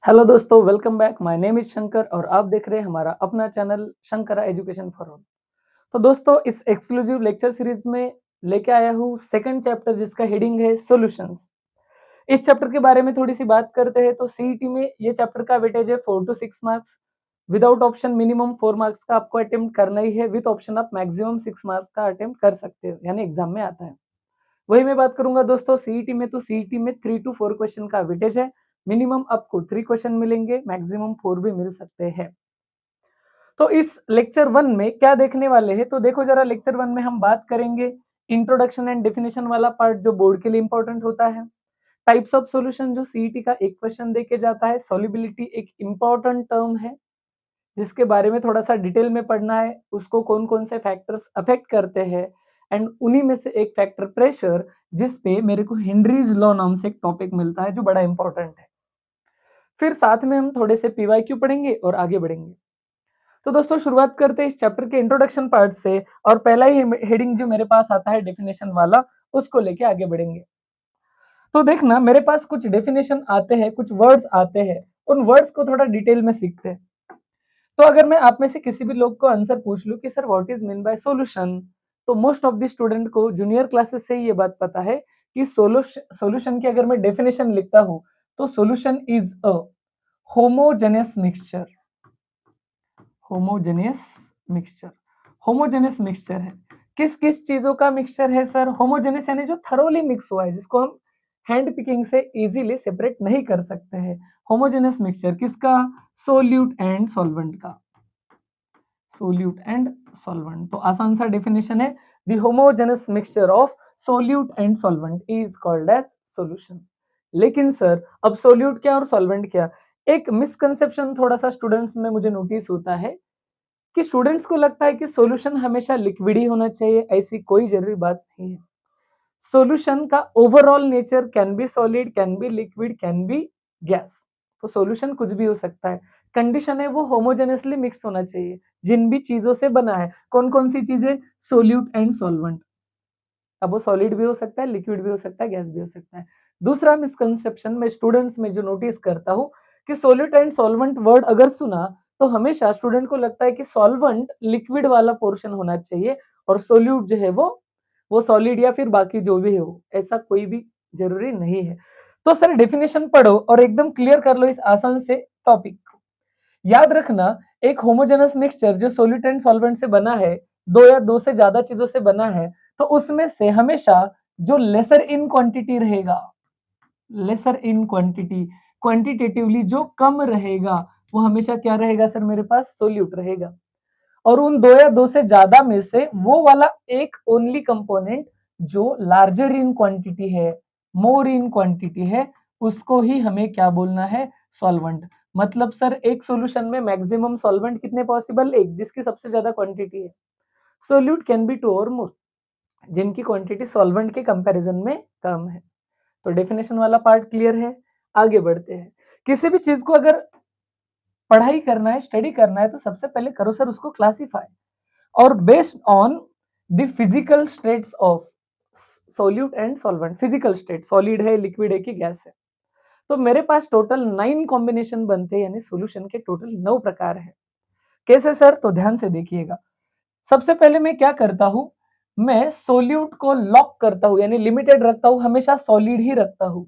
Hello दोस्तों, welcome back. My name is Shankar और आप देख रहे हैं हमारा अपना channel Shankara education for all. तो दोस्तों, इस एक्सक्लूसिव लेक्चर सीरीज में लेके आया हूँ सेकंड चैप्टर जिसका हेडिंग है सॉल्यूशंस। इस चैप्टर के बारे में थोड़ी सी बात करते हैं तो सीईटी में ये चैप्टर का वेटेज है 4 to 6 marks. Without option minimum 4 marks का आपको अटेम्प्ट करना ही है, विद ऑप्शन आप मैक्सिमम 6 मार्क्स का अटेम्प्ट कर सकते हो, यानी एग्जाम में आता है। वही मैं बात करूंगा दोस्तों सीईटी में, तो सीईटी में 3 to 4 क्वेश्चन का वेटेज है। मिनिमम आपको 3 क्वेश्चन मिलेंगे, मैक्सिमम 4 भी मिल सकते हैं। तो इस लेक्चर 1 में क्या देखने वाले हैं, तो देखो जरा, लेक्चर 1 में हम बात करेंगे इंट्रोडक्शन एंड डेफिनेशन वाला पार्ट जो बोर्ड के लिए इंपॉर्टेंट होता है। टाइप्स ऑफ सॉल्यूशन जो सीईटी का एक क्वेश्चन देके जाता है। सॉल्युबिलिटी एक इंपॉर्टेंट टर्म है जिसके बारे में थोड़ा सा डिटेल में पढ़ना है, उसको कौन कौन से फैक्टर्स अफेक्ट करते हैं। एंड उन्हीं में से एक फैक्टर प्रेशर, जिस पे मेरे को हेनरीज लॉ नाम से एक टॉपिक मिलता है जो बड़ा इंपॉर्टेंट है। फिर साथ में हम थोड़े से पीवाईक्यू पढ़ेंगे और आगे बढ़ेंगे। तो दोस्तों शुरुआत करते हैं इस चैप्टर के इंट्रोडक्शन पार्ट से, और पहला ही हेडिंग जो मेरे पास आता है डेफिनेशन वाला, उसको लेके आगे बढ़ेंगे। तो देखना, मेरे पास कुछ डेफिनेशन आते हैं, कुछ वर्ड्स आते हैं, उन वर्ड्स को थोड़ा डिटेल में सीखते हैं। तो अगर मैं आप में से किसी भी लोग को आंसर पूछ लूं कि sir what is mean by solution, तो मोस्ट ऑफ द स्टूडेंट को जूनियर क्लासेस से ही ये बात पता है कि सॉल्यूशन की अगर मैं डेफिनेशन लिखता हूं तो solution is a homogeneous mixture. Homogeneous mixture, homogeneous mixture है। किस किस चीजों का मिक्सचर है सर? होमोजेनियस यानी जो थरोली मिक्स हुआ है, जिसको हम हैंड पिकिंग से इजीली सेपरेट नहीं कर सकते हैं। होमोजेनियस मिक्सचर किसका? सोल्यूट एंड सॉल्वेंट का। सोल्यूट एंड सॉल्वेंट, तो आसान सा डेफिनेशन है, the homogenous mixture of solute and solvent is called as solution. लेकिन सर अब सोल्यूट क्या और सॉल्वेंट क्या? एक मिसकंसेप्शन थोड़ा सा स्टूडेंट्स में मुझे नोटिस होता है कि स्टूडेंट्स को लगता है कि सॉल्यूशन हमेशा लिक्विड ही होना चाहिए। ऐसी कोई जरूरी बात नहीं है। सॉल्यूशन का overall nature can be solid, can be liquid, can be gas. तो सॉल्यूशन कुछ भी हो सकता है। कंडीशन है वो होमोजेनियसली मिक्स होना चाहिए। जिन भी चीजों से बना है, कौन कौन सी चीजें? Solute and solvent. अब वो सॉलिड भी हो सकता है, लिक्विड भी हो सकता है, गैस भी हो सकता है। दूसरा मिसकंसेप्शन मैं स्टूडेंट्स में जो नोटिस करता हूँ कि सोल्यूट एंड सॉल्वेंट वर्ड अगर सुना तो हमेशा स्टूडेंट को लगता है कि सॉल्वेंट लिक्विड वाला पोर्शन होना चाहिए और सोल्यूट जो है वो सॉलिड या फिर बाकी जो भी हो। ऐसा कोई भी जरूरी नहीं है। तो सर डेफिनेशन पढ़ो और एकदम क्लियर कर लो इस आसान से टॉपिक को। याद रखना, एक होमोजेनस मिक्सचर जो सोल्यूट एंड सॉल्वेंट से बना है, दो या दो से ज्यादा चीजों से बना है, तो उसमें से हमेशा जो लेसर इन क्वांटिटी रहेगा, लेसर इन क्वांटिटी, क्वांटिटेटिवली जो कम रहेगा, वो हमेशा क्या रहेगा सर? मेरे पास सोल्यूट रहेगा। और उन दो या दो से ज्यादा में से वो वाला एक ओनली कंपोनेंट जो लार्जर इन क्वांटिटी है, मोर इन क्वांटिटी है, उसको ही हमें क्या बोलना है? सॉल्वेंट। मतलब सर एक सॉल्यूशन में मैक्सिमम सॉल्वेंट कितने पॉसिबल? एक, जिसकी सबसे ज्यादा क्वांटिटी है। सोल्यूट कैन बी टू और मोर, जिनकी क्वांटिटी सॉल्वेंट के कंपैरिजन में कम है। तो डेफिनेशन वाला पार्ट क्लियर है। आगे बढ़ते हैं। किसी भी चीज को अगर पढ़ाई करना है, स्टडी करना है, तो सबसे पहले करो सर उसको क्लासिफाई, और based on the physical states of solute and solvent. Physical state solid है, लिक्विड है कि गैस है। तो मेरे पास टोटल 9 कॉम्बिनेशन बनते हैं, यानी सॉल्यूशन के टोटल 9 प्रकार है। कैसे सर? तो ध्यान से देखिएगा। सबसे पहले मैं क्या करता हूं, मैं सोल्यूट को लॉक करता हूं, यानी लिमिटेड रखता हूं, हमेशा सॉलिड ही रखता हूं,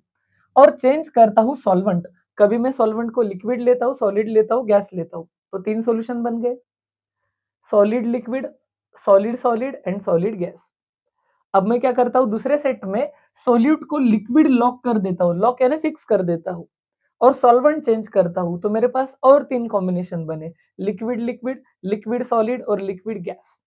और चेंज करता हूं सॉल्वेंट। कभी मैं सॉल्वेंट को लिक्विड लेता हूं, सॉलिड लेता हूं, गैस लेता हूं। तो 3 सॉल्यूशन बन गए, solid liquid, solid solid and solid gas. अब मैं क्या करता हूं, दूसरे सेट में सोल्यूट को लिक्विड लॉक कर देता हूं, लॉक यानी फिक्स कर देता हूं, और सॉल्वेंट चेंज करता हूं। तो मेरे पास और 3 कॉम्बिनेशन बने, लिक्विड लिक्विड, लिक्विड सॉलिड और लिक्विड गैस।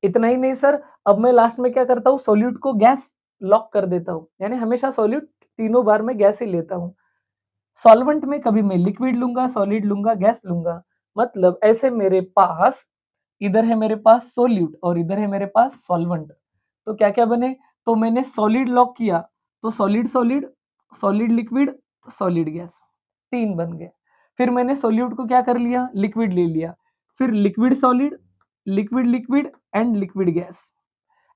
इतना ही नहीं सर, अब मैं लास्ट में क्या करता हूँ, सोल्यूट को गैस लॉक कर देता हूँ, यानी हमेशा सोल्यूट तीनों बार में गैस ही लेता हूँ। सॉल्वेंट में कभी मैं लिक्विड लूंगा, सॉलिड लूंगा, गैस लूंगा। मतलब ऐसे मेरे पास, इधर है मेरे पास सोल्यूट और इधर है मेरे पास सॉल्वेंट। तो क्या क्या बने? तो मैंने सॉलिड लॉक किया, तो solid solid, solid liquid, solid gas, 3 बन गए। फिर मैंने सोल्यूट को क्या कर लिया, लिक्विड ले लिया, फिर liquid solid, liquid liquid and liquid gas.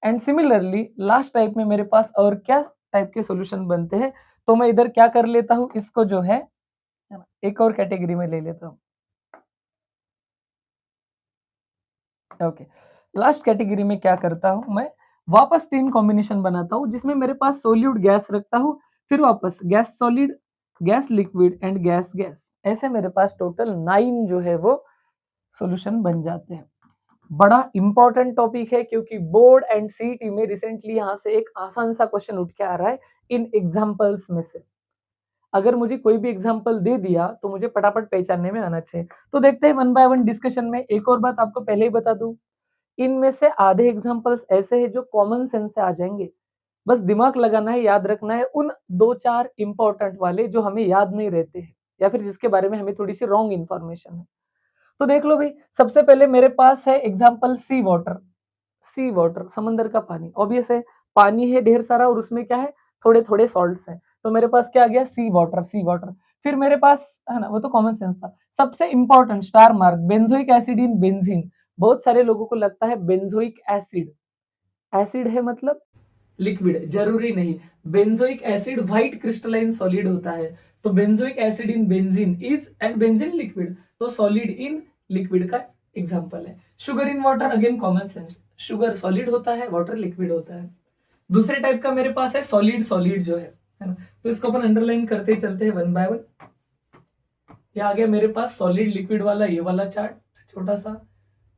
And similarly last type में मेरे पास और क्या टाइप के सॉल्यूशन बनते हैं, तो मैं इधर क्या कर लेता हूं, इसको जो है है ना? एक और कैटेगरी में ले लेता हूँ। ओके, लास्ट कैटेगरी में क्या करता हूँ मैं, वापस 3 कॉम्बिनेशन बनाता हूँ जिसमें मेरे पास सोल्यूट गैस रखता हूँ, फिर वापस gas solid, gas liquid and gas gas. ऐसे मेरे पास टोटल 9 जो है वो सॉल्यूशन बन जाते हैं। बड़ा इंपॉर्टेंट टॉपिक है क्योंकि बोर्ड एंड सीईटी में रिसेंटली यहाँ से एक आसान सा क्वेश्चन उठ के आ रहा है इन एग्जांपल्स में से। अगर मुझे कोई भी एग्जांपल दे दिया तो मुझे फटाफट पहचानने में आना चाहिए। तो देखते हैं वन बाय वन डिस्कशन में। एक और बात आपको पहले ही बता दूं, इनमें से आधे एग्जांपल्स ऐसे हैं जो कॉमन सेंस से आ जाएंगे, बस दिमाग लगाना है, याद रखना है उन 2-4 इंपॉर्टेंट वाले जो हमें याद नहीं रहते हैं या फिर जिसके बारे में हमें थोड़ी सी रॉन्ग इन्फॉर्मेशन है। तो देख लो भाई, सबसे पहले मेरे पास है एग्जांपल सी वाटर। सी वाटर समंदर का पानी, ऑब्वियस है, पानी है ढेर सारा और उसमें क्या है, थोड़े थोड़े सॉल्ट्स हैं, तो मेरे पास क्या आ गया, सी वाटर, सी वाटर। फिर मेरे पास है ना, वो तो कॉमन सेंस था। सबसे important star mark, benzoic acid in benzene. बहुत सारे लोगों को लगता है बेंजोइक एसिड, एसिड है मतलब लिक्विड, जरूरी नहीं। Benzoic acid white crystalline solid होता है, तो benzoic acid in benzene is and benzene liquid, तो सॉलिड इन लिक्विड का एग्जांपल है। Sugar in water, again common sense, sugar solid होता है, वाटर लिक्विड होता है। दूसरे टाइप का मेरे पास है सॉलिड, सॉलिड जो है ना, तो इसको अपन अंडरलाइन करते ही चलते हैं वन बाय वन। ये आ गया मेरे पास सॉलिड लिक्विड वाला ये वाला चार्ट छोटा सा।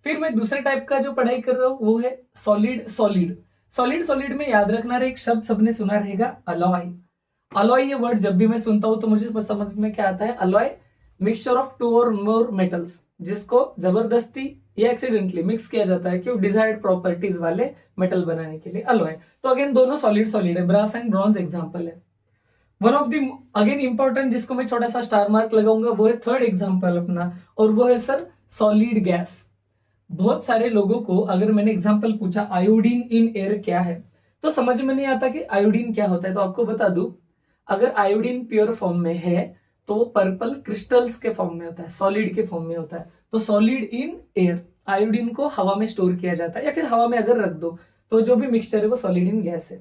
फिर मैं दूसरे टाइप का जो पढ़ाई कर रहा हूँ वो है सॉलिड, सॉलिड। सॉलिड सॉलिड में याद रखना रहे, एक शब्द सबने सुना रहेगा, अलॉय। अलॉय ये वर्ड जब भी मैं सुनता हूं तो मुझे समझ में क्या आता है, अलॉय मिक्सचर ऑफ 2 और मोर मेटल्स, जिसको जबरदस्ती या एक्सीडेंटली मिक्स किया जाता है क्यों, डिजायर्ड प्रॉपर्टीज वाले मेटल बनाने के लिए, अलॉय। तो अगेन दोनों सॉलिड सॉलिड है, ब्रास एंड ब्रॉन्ज एग्जांपल है। One of the again important जिसको मैं छोटा सा स्टार मार्क लगाऊंगा वो है थर्ड एग्जांपल अपना, और वो है सर सॉलिड गैस। बहुत सारे लोगों को अगर मैंने एग्जांपल पूछा आयोडीन इन एयर क्या है, तो समझ में नहीं आता कि आयोडीन क्या होता है। तो आपको बता दूं, अगर आयोडीन प्योर फॉर्म में है तो वो पर्पल क्रिस्टल्स के फॉर्म में होता है, सॉलिड के फॉर्म में होता है। तो सॉलिड इन एयर, आयोडीन को हवा में स्टोर किया जाता है या फिर हवा में अगर रख दो तो जो भी मिक्सचर है वो सॉलिड इन गैस है।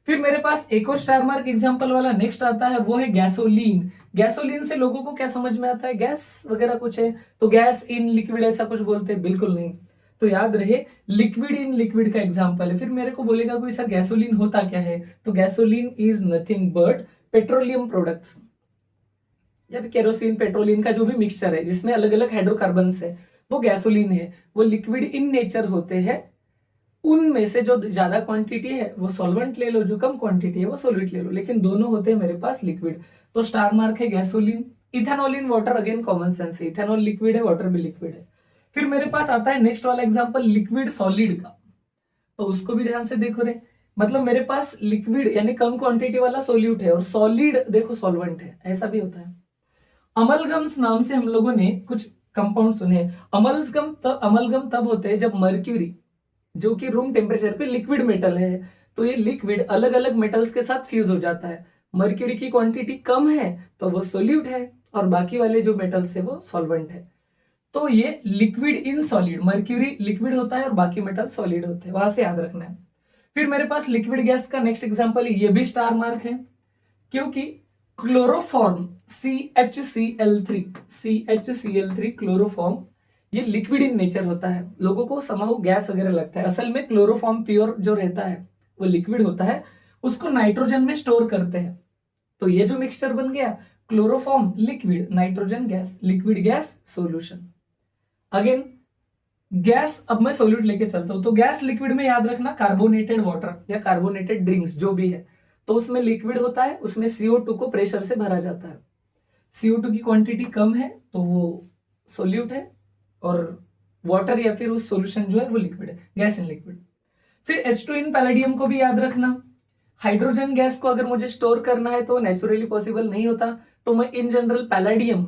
फिर मेरे पास एक और स्टार मार्क एग्जांपल वाला नेक्स्ट आता है, वो है गैसोलीन। गैसोलीन से लोगों को क्या समझ में आता है, गैस वगैरह कुछ है, तो गैस इन लिक्विड ऐसा कुछ बोलते हैं, बिल्कुल नहीं। तो याद रहे लिक्विड इन लिक्विड का एग्जांपल है। फिर मेरे को बोलेगा कोई सर गैसोलीन होता क्या है, तो gasoline is nothing but petroleum products या फिर केरोसिन पेट्रोलियम का जो भी मिक्सचर है जिसमें अलग अलग हाइड्रोकार्बन है, वो गैसोलीन है। वो लिक्विड इन नेचर होते हैं, उनमें से जो ज्यादा क्वांटिटी है वो सॉल्वेंट ले लो, जो कम क्वांटिटी है वो सॉल्वेंट ले लो, लेकिन दोनों होते हैं मेरे पास लिक्विड। तो स्टार मार्क है gasoline. Ethanol in water, again common sense है, इथेनॉल लिक्विड है, वाटर भी लिक्विड है। फिर मेरे पास आता है नेक्स्ट वाला एग्जांपल लिक्विड सॉलिड का, तो उसको भी ध्यान से देखो रे। मतलब मेरे पास लिक्विड यानी कम क्वांटिटी वाला सोल्यूट है और सॉलिड देखो सॉल्वेंट है, ऐसा भी होता है। अमलगम्स नाम से हम लोगों ने कुछ कंपाउंड सुने। अमलगम तब होते हैं जब मर्क्यूरी, जो कि रूम टेम्परेचर पे लिक्विड मेटल है, तो ये लिक्विड अलग अलग मेटल्स के साथ फ्यूज हो जाता है। मर्क्यूरी की क्वांटिटी कम है तो वो सोल्यूट है और बाकी वाले जो मेटल्स है वो सॉल्वेंट है। तो ये liquid in solid, mercury liquid होता है और बाकी मेटल सॉलिड होते हैं, वहां से याद रखना है। फिर मेरे पास लिक्विड गैस का नेक्स्ट एग्जांपल, ये भी स्टार मार्क है क्योंकि क्लोरोफॉर्म CHCl3, CHCl3 क्लोरोफॉर्म, ये लिक्विड इन नेचर होता है। लोगों को समहाउ गैस वगैरह लगता है, असल में क्लोरोफॉर्म प्योर जो रहता है वो लिक्विड होता है, उसको नाइट्रोजन में स्टोर करते हैं। तो ये जो मिक्सचर बन गया, chloroform liquid, nitrogen gas, liquid gas solution. Again gas, अब मैं सोल्यूट लेके चलता हूं, तो गैस लिक्विड में याद रखना कार्बोनेटेड वाटर या कार्बोनेटेड ड्रिंक्स जो भी है, तो उसमें लिक्विड होता है, उसमें CO2 को प्रेशर से भरा जाता है। CO2 की क्वांटिटी कम है तो वो सोल्यूट है और वाटर या फिर उस सॉल्यूशन जो है वो लिक्विड है, गैस इन लिक्विड। फिर H2 इन पैलेडियम को भी याद रखना। हाइड्रोजन गैस को अगर मुझे स्टोर करना है तो नेचुरली पॉसिबल नहीं होता, तो मैं इन जनरल पैलेडियम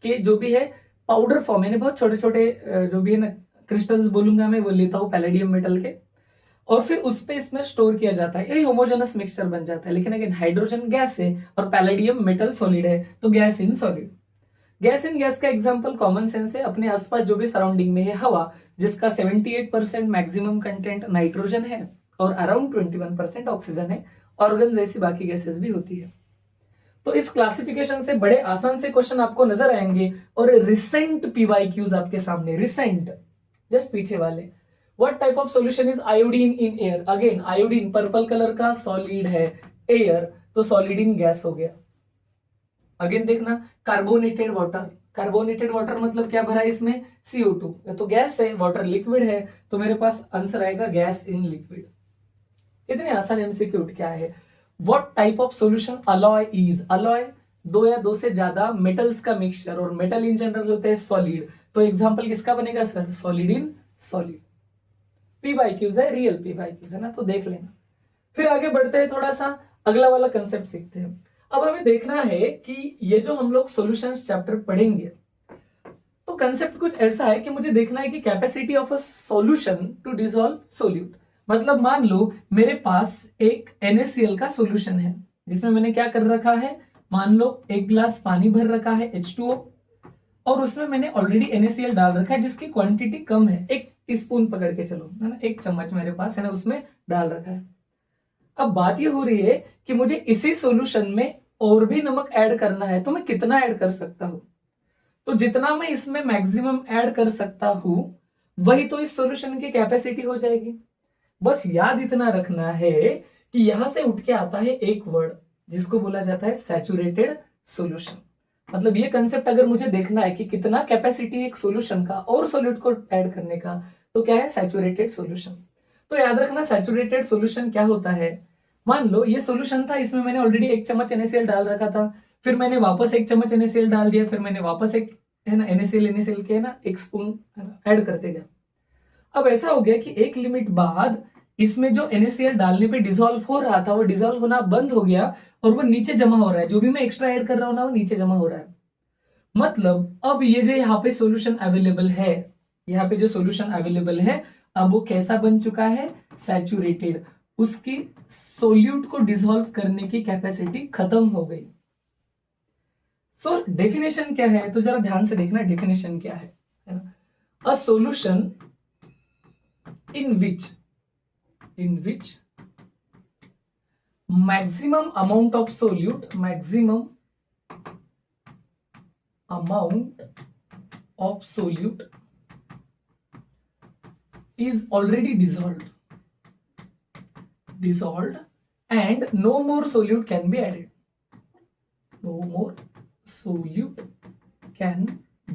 के जो भी है पाउडर फॉर्म, यानी बहुत छोटे छोटे जो भी है ना क्रिस्टल्स बोलूंगा मैं, वो लेता हूँ पैलेडियम मेटल के, और फिर उस पे इसमें स्टोर किया जाता है, यही होमोजेनस मिक्सचर बन जाता है। लेकिन अगेन हाइड्रोजन गैस है और पैलेडियम मेटल सॉलिड है, तो gas in solid. Gas in gas का एग्जांपल कॉमन सेंस है, अपने आसपास जो भी सराउंडिंग में है हवा, जिसका 78% मैक्सिमम कंटेंट नाइट्रोजन है और अराउंड 21% ऑक्सीजन है, ऑर्गन जैसी बाकी गैसेस भी होती है। तो इस क्लासिफिकेशन से बड़े आसान से क्वेश्चन आपको नजर आएंगे और रिसेंट पीवाईक्यूज आपके सामने, रिसेंट जस्ट पीछे वाले। What type of solution is iodine in air? Again iodine purple colour का सॉलिड है, एयर तो सॉलिड इन गैस हो गया। अगेन देखना कार्बोनेटेड वाटर, कार्बोनेटेड वाटर मतलब क्या भरा है इसमें? CO2, तो गैस है, वाटर लिक्विड है, तो मेरे पास आंसर आएगा गैस इन लिक्विड। इतने आसान एमसीक्यू क्या है। What type of solution alloy is? Alloy दो या दो से ज्यादा मेटल्स का मिक्सचर, और मेटल इन जनरल होते हैं सॉलिड, तो एग्जांपल किसका बनेगा sir? Solid in solid. PYQs है, रियल पीवाईक्यूज है ना, तो देख लेना। फिर आगे बढ़ते हैं, थोड़ा सा अगला वाला कंसेप्ट सीखते हैं। अब हमें देखना है कि ये जो हम लोग सॉल्यूशंस चैप्टर पढ़ेंगे, तो कंसेप्ट कुछ ऐसा है कि मुझे देखना है कि capacity of a solution to dissolve solute. मतलब मान लो मेरे पास एक NaCl का सॉल्यूशन है, जिसमें मैंने क्या कर रखा है, मान लो एक गिलास पानी भर रखा है H2O, और उसमें मैंने ऑलरेडी NaCl डाल रखा है जिसकी क्वांटिटी कम है, 1 टीस्पून पकड़ के चलो, है ना, 1 चम्मच मेरे पास है ना, उसमें डाल रखा है। अब बात ये हो रही है कि मुझे इसी सॉल्यूशन में और भी नमक ऐड करना है, तो मैं कितना ऐड कर सकता हूं? तो जितना मैं इसमें मैक्सिमम ऐड कर सकता हूं, वही तो इस सॉल्यूशन की कैपेसिटी हो जाएगी। बस याद इतना रखना है कि यहां से उठ के आता है एक वर्ड जिसको बोला जाता है सैचुरेटेड सॉल्यूशन। मतलब ये कंसेप्ट अगर मुझे देखना है कि कितना कैपेसिटी एक सॉल्यूशन का और सॉल्यूट को ऐड करने का, तो क्या है? Saturated solution. तो याद रखना सैचुरेटेड सॉल्यूशन क्या होता है। मान लो ये सॉल्यूशन था, इसमें मैंने ऑलरेडी 1 चम्मच NaCl डाल रखा था, फिर मैंने वापस 1 चम्मच NaCl डाल दिया, फिर मैंने वापस एक, है ना, NaCl के ना 1 स्पून है ना ऐड करते गया। अब ऐसा हो गया कि एक लिमिट बाद इसमें जो NaCl डालने पे डिसॉल्व हो रहा था, वो डिसॉल्व होना बंद हो गया और वो नीचे जमा हो रहा है। जो भी मैं एक्स्ट्रा ऐड कर रहा हूं ना, वो नीचे जमा हो रहा है। मतलब अब ये जो यहाँ पे सॉल्यूशन अवेलेबल है, यहाँ पे जो सॉल्यूशन अवेलेबल है, अब वो कैसा बन चुका है? सैचुरेटेड। उसकी सोल्यूट को डिसॉल्व करने की कैपेसिटी खत्म हो गई। सो डेफिनेशन क्या है, तो जरा ध्यान से देखना डेफिनेशन क्या है ना। A solution in which maximum amount of solute is already dissolved and no more solute can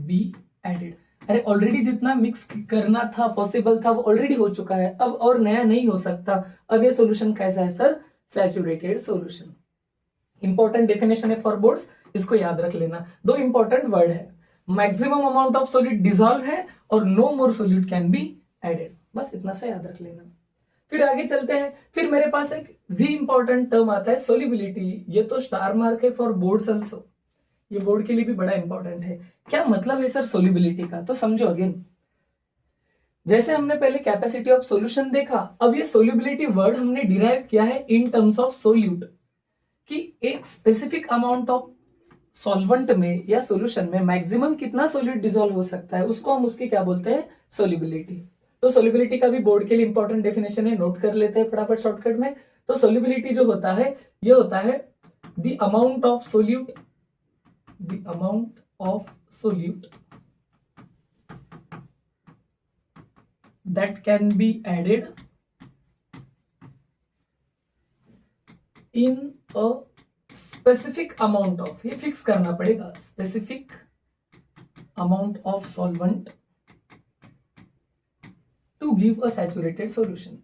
be added. अरे ऑलरेडी जितना मिक्स करना था, पॉसिबल था, वो ऑलरेडी हो चुका है, अब और नया नहीं हो सकता। अब ये सॉल्यूशन कैसा है sir? Saturated solution. Important definition है फॉर बोर्ड्स, इसको याद रख लेना। 2 इंपॉर्टेंट वर्ड है, maximum amount of solute dissolve है और no more solute can be added. बस इतना सा याद रख लेना। फिर आगे चलते हैं। फिर मेरे पास एक भी इंपॉर्टेंट टर्म आता है, सोल्युबिलिटी। ये तो स्टार मार्क है फॉर बोर्ड्स आल्सो, ये बोर्ड के लिए भी बड़ा इंपॉर्टेंट है। क्या मतलब है सर सोल्युबिलिटी का? तो समझो अगेन, जैसे हमने पहले कैपेसिटी ऑफ सॉल्यूशन देखा, अब ये सोल्युबिलिटी वर्ड हमने डिराइव किया है इन टर्म्स ऑफ सोल्यूट, कि एक स्पेसिफिक अमाउंट ऑफ सॉल्वेंट में या सॉल्यूशन में मैक्सिमम कितना सोल्यूट डिसॉल्व हो सकता है, उसको हम उसकी क्या बोलते हैं? सोल्युबिलिटी। तो सोल्युबिलिटी का भी बोर्ड के लिए इंपॉर्टेंट डेफिनेशन है, नोट कर लेते हैं फटाफट शॉर्टकट में। तो सोल्युबिलिटी जो होता है, ये होता है the amount of solute that can be added in a specific amount of, ये फिक्स करना पड़ेगा, specific amount of solvent to give a saturated solution.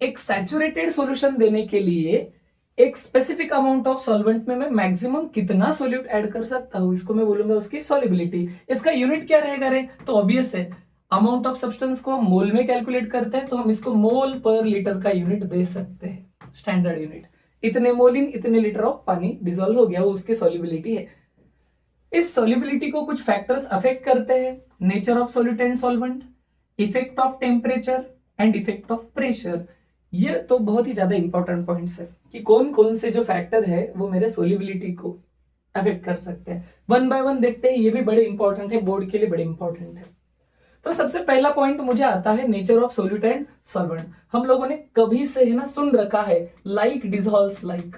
एक सैचुरेटेड सॉल्यूशन देने के लिए एक स्पेसिफिक अमाउंट ऑफ सॉल्वेंट में मैं मैक्सिमम कितना सोल्यूट ऐड कर सकता हूं, इसको मैं बोलूंगा उसकी सॉल्युबिलिटी। इसका यूनिट क्या रहेगा रे? तो ऑब्वियस है, अमाउंट ऑफ सब्सटेंस को हम मोल में कैलकुलेट करते हैं, तो हम इसको मोल पर लीटर का यूनिट दे सकते हैं, स्टैंडर्ड यूनिट। इतने मोल इन इतने लीटर ऑफ पानी डिसॉल्व हो गया, वो उसकी सॉल्युबिलिटी है। इस सॉल्युबिलिटी को कुछ फैक्टर्स अफेक्ट करते हैं, nature of solute and solvent, effect of temperature and effect of pressure. ये तो बहुत ही ज्यादा इंपॉर्टेंट पॉइंट्स है कि कौन कौन से जो फैक्टर है वो मेरे सोल्युबिलिटी को अफेक्ट कर सकते हैं। वन बाय वन देखते हैं, ये भी बड़े इंपॉर्टेंट है, बोर्ड के लिए बड़े इंपॉर्टेंट है। तो सबसे पहला पॉइंट मुझे आता है nature of solute and solvent. हम लोगों ने कभी से है ना सुन रखा है like dissolves like,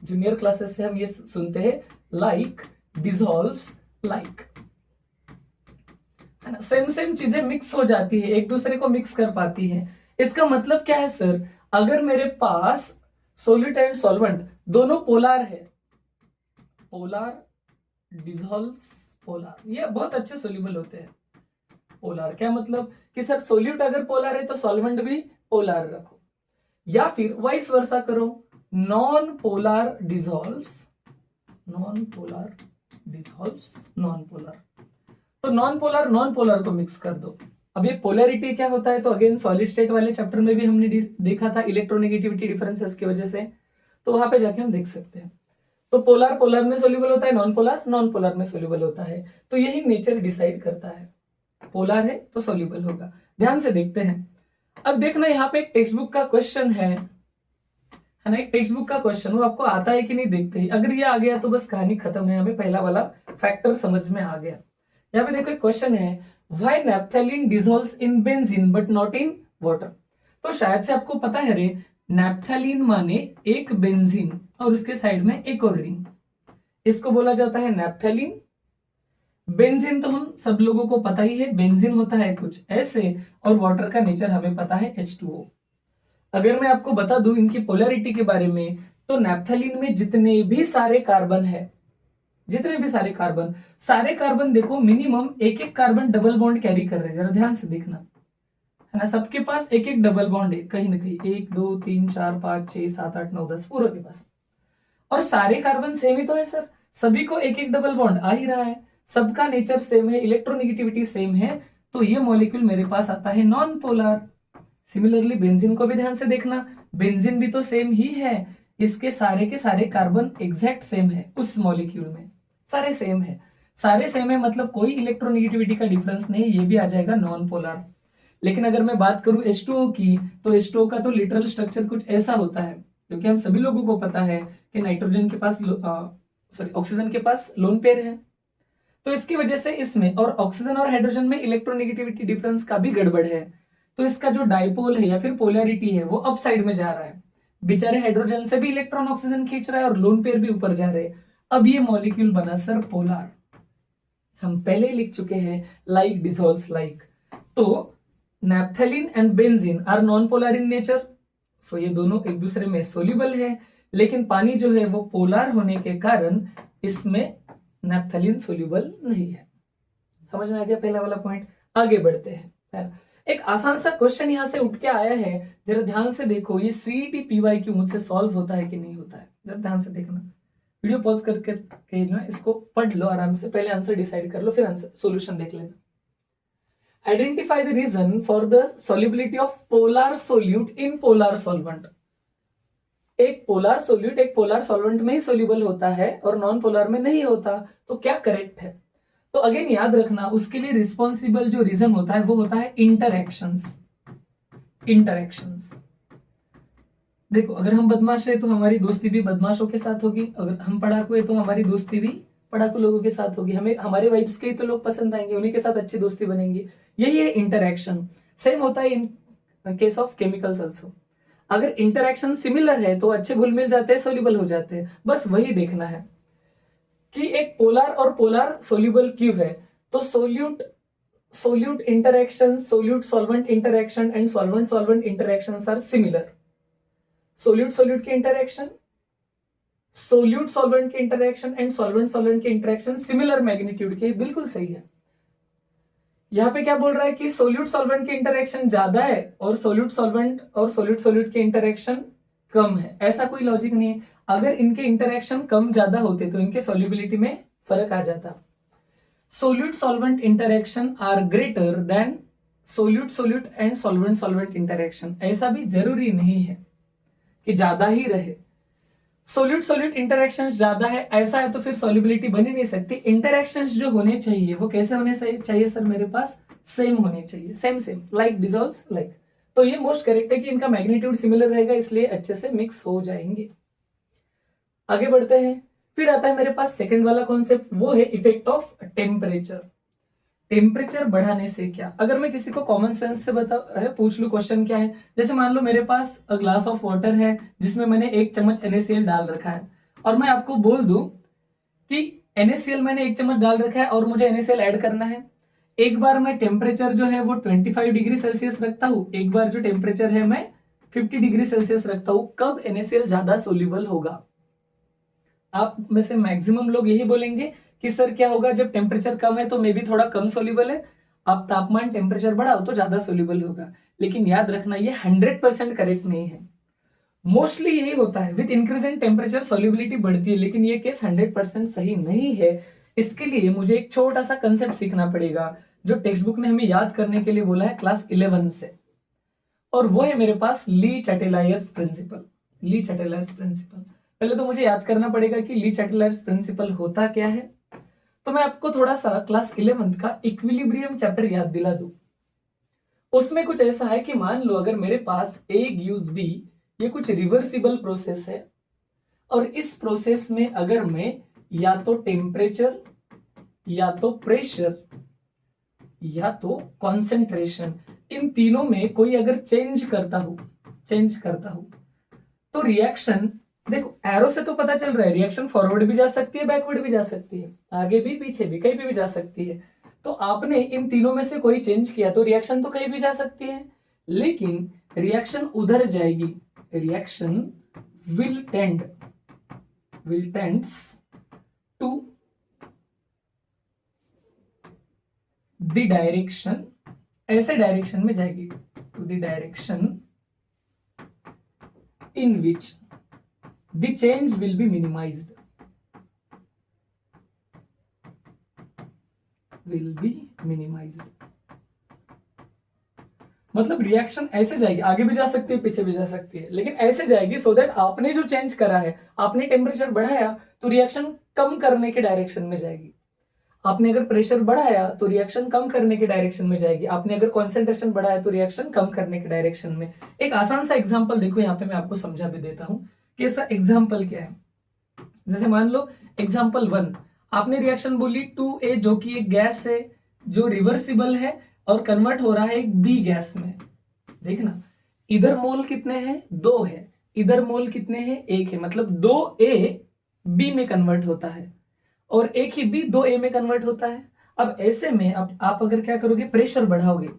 junior classes से हम ये सुनते हैं लाइक डिसॉल्व्स लाइक, है ना, सेम सेम चीजें मिक्स हो जाती है, एक दूसरे को मिक्स कर पाती है। इसका मतलब क्या है सर, अगर मेरे पास सोल्यूट एंड सॉल्वेंट दोनों पोलार है, पोलार डिसॉल्व्स पोलार, ये बहुत अच्छे सोल्यूबल होते हैं। पोलार क्या मतलब कि सर सोल्यूट अगर पोलार है तो सॉल्वेंट भी पोलार रखो, या फिर वाइस वर्सा करो, non polar dissolves, non polar dissolves non polar, तो नॉन पोलार को मिक्स कर दो। अब ये पोलैरिटी क्या होता है, तो अगेन सॉलिड स्टेट वाले चैप्टर में भी हमने देखा था इलेक्ट्रोनेगेटिविटी डिफरेंसेस की वजह से, तो वहां पे जाके हम देख सकते हैं। तो पोलार में सोल्यूबल होता है, नॉन पोलार में सोल्यूबल होता है, तो यही नेचर डिसाइड करता है। पोलार है तो सोल्यूबल होगा। ध्यान से देखते हैं। अब देखना यहाँ पे एक टेक्स्ट बुक का क्वेश्चन है ना, एक टेक्स्ट बुक का क्वेश्चन, वो आपको आता है कि नहीं देखते ही, अगर ये आ गया तो बस कहानी खत्म है, हमें पहला वाला फैक्टर समझ में आ गया। यहाँ पे देखो एक क्वेश्चन है, why naphthalene dissolves in benzene but not in water. तो शायद से आपको पता है रे, नैप्थेलिन माने एक बेंजीन और उसके साइड में एक और रिंग, इसको बोला जाता है नैप्थेलिन। बेंजीन तो हम सब लोगों को पता ही है, बेंजीन होता है कुछ ऐसे, और वाटर का नेचर हमें पता है H2O। अगर मैं आपको बता दूं इनकी पोलैरिटी के बारे में, तो नैप्थेलिन में जितने भी सारे कार्बन है, जितने भी सारे कार्बन देखो मिनिमम एक एक कार्बन डबल बॉन्ड कैरी कर रहे हैं, जरा ध्यान से देखना, है ना, सबके पास एक एक डबल बॉन्ड है कहीं ना कहीं, 1 2 3 4 5 6 7 8 9 10 पूरे के पास। और सारे कार्बन सेम ही तो है सर, सभी को एक एक डबल बॉन्ड आ ही रहा है, सबका नेचर सेम है, इलेक्ट्रोनेगेटिविटी सेम है, तो ये मॉलिक्यूल मेरे पास आता है नॉन पोलर। सिमिलरली बेंजीन को भी ध्यान से देखना, बेंजीन भी तो सेम ही है, इसके सारे के सारे कार्बन एग्जैक्ट सेम है, उस मॉलिक्यूल में सारे सेम है, सारे सेम है मतलब कोई इलेक्ट्रोनेगेटिविटी का डिफरेंस नहीं, ये भी आ जाएगा नॉन पोलर। लेकिन अगर मैं बात करूं H2O की, तो H2O का तो लिटरल स्ट्रक्चर कुछ ऐसा होता है, क्योंकि हम सभी लोगों को पता है कि नाइट्रोजन के पास ऑक्सीजन के पास लोन पेयर है, तो इसकी वजह से इसमें और ऑक्सीजन और हाइड्रोजन में इलेक्ट्रोनेगेटिविटी डिफरेंस का भी गड़बड़ है, तो इसका जो डाइपोल है या फिर पोलैरिटी है वो अप साइड में जा रहा है, बेचारे हाइड्रोजन से भी इलेक्ट्रॉन ऑक्सीजन खींच रहा है और लोन पेयर भी ऊपर जा रहे हैं। अब ये मॉलिक्यूल बना सर पोलर, हम पहले ही लिख चुके हैं लाइक डिसॉल्व्स लाइक। तो naphthalene and benzene are non polar in nature, so ये दोनों एक दूसरे में सोल्यूबल है, लेकिन पानी जो है वो पोलर होने के कारण इसमें नैप्थेलिन सोल्यूबल नहीं है। समझ में आ गया पहला वाला पॉइंट। आगे बढ़ते हैं, एक आसान सा क्वेश्चन यहां से उठ के आया है, जरा ध्यान से देखो, ये CET PYQ मुझसे सॉल्व होता है कि नहीं होता है, जरा ध्यान से देखना, वीडियो पॉज करके ना इसको पढ़ लो आराम से, पहले आंसर डिसाइड कर लो फिर आंसर सॉल्यूशन देख लेना। Identify the reason for the solubility of polar solute in polar solvent. एक पोलर सोल्यूट एक पोलर सॉल्वेंट में ही सोल्यूबल होता है और नॉन पोलर में नहीं होता, तो क्या करेक्ट है। तो अगेन याद रखना, उसके लिए रिस्पॉन्सिबल जो रीजन होता है वो होता है इंटरैक्शंस। देखो अगर हम बदमाश है तो हमारी दोस्ती भी बदमाशों के साथ होगी, अगर हम पढ़ाकू है तो हमारी दोस्ती भी पढ़ाकू लोगों के साथ होगी, हमें हमारे वाइब्स के ही तो लोग पसंद आएंगे, उन्हीं के साथ अच्छी दोस्ती बनेंगी, यही है इंटरैक्शन। सेम होता है in case of chemicals also, अगर इंटरैक्शन सिमिलर है तो अच्छे घुल मिल जाते हैं, सोल्यूबल हो जाते हैं, बस वही देखना है कि एक पोलर और पोलर सोल्यूबल क्यों है। तो solute interaction, solute solvent interaction and solvent solvent interactions are similar. Solute के इंटरैक्शन, सोल्यूट सॉल्वेंट के इंटरैक्शन एंड सॉल्वेंट के इंटरैक्शन सिमिलर मैग्नीट्यूड के, बिल्कुल सही है। यहां पे क्या बोल रहा है कि सोल्यूट सॉल्वेंट के इंटरैक्शन ज्यादा है और सोल्यूट सोल्यूट के इंटरैक्शन कम है, ऐसा कोई लॉजिक नहीं है। अगर इनके इंटरैक्शन कम ज्यादा होते तो इनके सॉल्युबिलिटी में फर्क आ जाता। Solute solvent interaction are greater than solute and solvent interaction, ऐसा भी जरूरी नहीं है कि ज्यादा ही रहे। सोल्यूट इंटरैक्शंस ज्यादा है ऐसा है तो फिर सॉल्युबिलिटी बन ही नहीं सकती। इंटरैक्शंस जो होने चाहिए वो कैसे होने चाहिए सर, मेरे पास सेम होने चाहिए, सेम लाइक डिसॉल्व्स लाइक। तो ये मोस्ट करेक्ट है कि इनका मैग्नीट्यूड सिमिलर रहेगा, इसलिए अच्छे से मिक्स हो जाएंगे। आगे बढ़ते हैं, फिर आता है मेरे पास सेकंड वाला कॉन्सेप्ट, वो है इफेक्ट ऑफ टेम्परेचर। टेम्परेचर बढ़ाने से क्या? अगर मैं किसी को कॉमन सेंस से पूछ लूं क्वेश्चन क्या है, जैसे मान लो मेरे पास अ ग्लास ऑफ वाटर है जिसमें मैंने 1 चम्मच NaCl डाल रखा है और मैं आपको बोल दूं कि NaCl मैंने 1 चम्मच डाल रखा है और मुझे NaCl ऐड करना है। एक बार मैं टेम्परेचर जो है वो 25 डिग्री सेल्सियस रखता हूँ, एक बार जो टेम्परेचर है मैं 50 डिग्री सेल्सियस रखता हूँ। कब NaCl ज्यादा सोल्यूबल होगा? आप में से मैक्सिमम लोग यही बोलेंगे कि सर क्या होगा, जब टेम्परेचर कम है तो मे भी थोड़ा कम सोल्यूबल है, आप तापमान टेम्परेचर बढ़ाओ तो ज्यादा सोल्यूबल होगा। लेकिन याद रखना ये 100% करेक्ट नहीं है। मोस्टली यही होता है, with increase in temperature solubility बढ़ती है, लेकिन ये केस 100% सही नहीं है। इसके लिए मुझे एक छोटा सा कंसेप्ट सीखना पड़ेगा जो टेक्स्ट बुक ने हमें याद करने के लिए बोला है क्लास 11 से, और वो है मेरे पास ली चैटेलायर्स प्रिंसिपल। ली चैटेलायर्स प्रिंसिपल पहले तो मुझे याद करना पड़ेगा कि ली चैटेलायर्स प्रिंसिपल होता क्या है। तो मैं आपको थोड़ा सा क्लास 11 का इक्विलिब्रियम चैप्टर याद दिला दूं। उसमें कुछ ऐसा है कि मान लो अगर मेरे पास A गिव्स B, ये कुछ रिवर्सिबल प्रोसेस है, और इस प्रोसेस में अगर मैं या तो टेम्परेचर या तो प्रेशर या तो कॉन्सेंट्रेशन, इन तीनों में कोई अगर चेंज करता हूं तो रिएक्शन, देखो एरो से तो पता चल रहा है रिएक्शन फॉरवर्ड भी जा सकती है, बैकवर्ड भी जा सकती है, आगे भी पीछे भी कहीं भी जा सकती है। तो आपने इन तीनों में से कोई चेंज किया तो रिएक्शन तो कहीं भी जा सकती है, लेकिन रिएक्शन उधर जाएगी। Reaction will tends to the direction, ऐसे डायरेक्शन में जाएगी, to the direction in which the change will be minimized, मतलब रिएक्शन ऐसे जाएगी, आगे भी जा सकती है पीछे भी जा सकती है, लेकिन ऐसे जाएगी सो दैट आपने जो चेंज करा है, आपने टेम्परेचर बढ़ाया तो रिएक्शन कम करने के डायरेक्शन में जाएगी। आपने अगर प्रेशर बढ़ाया तो रिएक्शन कम करने के डायरेक्शन में जाएगी। आपने अगर कॉन्सेंट्रेशन बढ़ाया तो रिएक्शन कम करने के डायरेक्शन में। एक आसान सा एग्जांपल देखो, यहाँ पे मैं आपको समझा भी देता हूं कि ऐसा एग्जांपल क्या है। जैसे मान लो एग्जांपल 1, आपने रिएक्शन बोली 2A जो कि एक गैस है जो रिवर्सिबल है और कन्वर्ट हो रहा है एक B गैस में। देखना इधर मोल कितने हैं, 2 है, इधर मोल कितने हैं, 1 है, मतलब 2A B में कन्वर्ट होता है और एक ही B 2A में कन्वर्ट होता है। अब ऐसे में अब आप अगर क्या करोगे, प्रेशर बढ़ाओगे।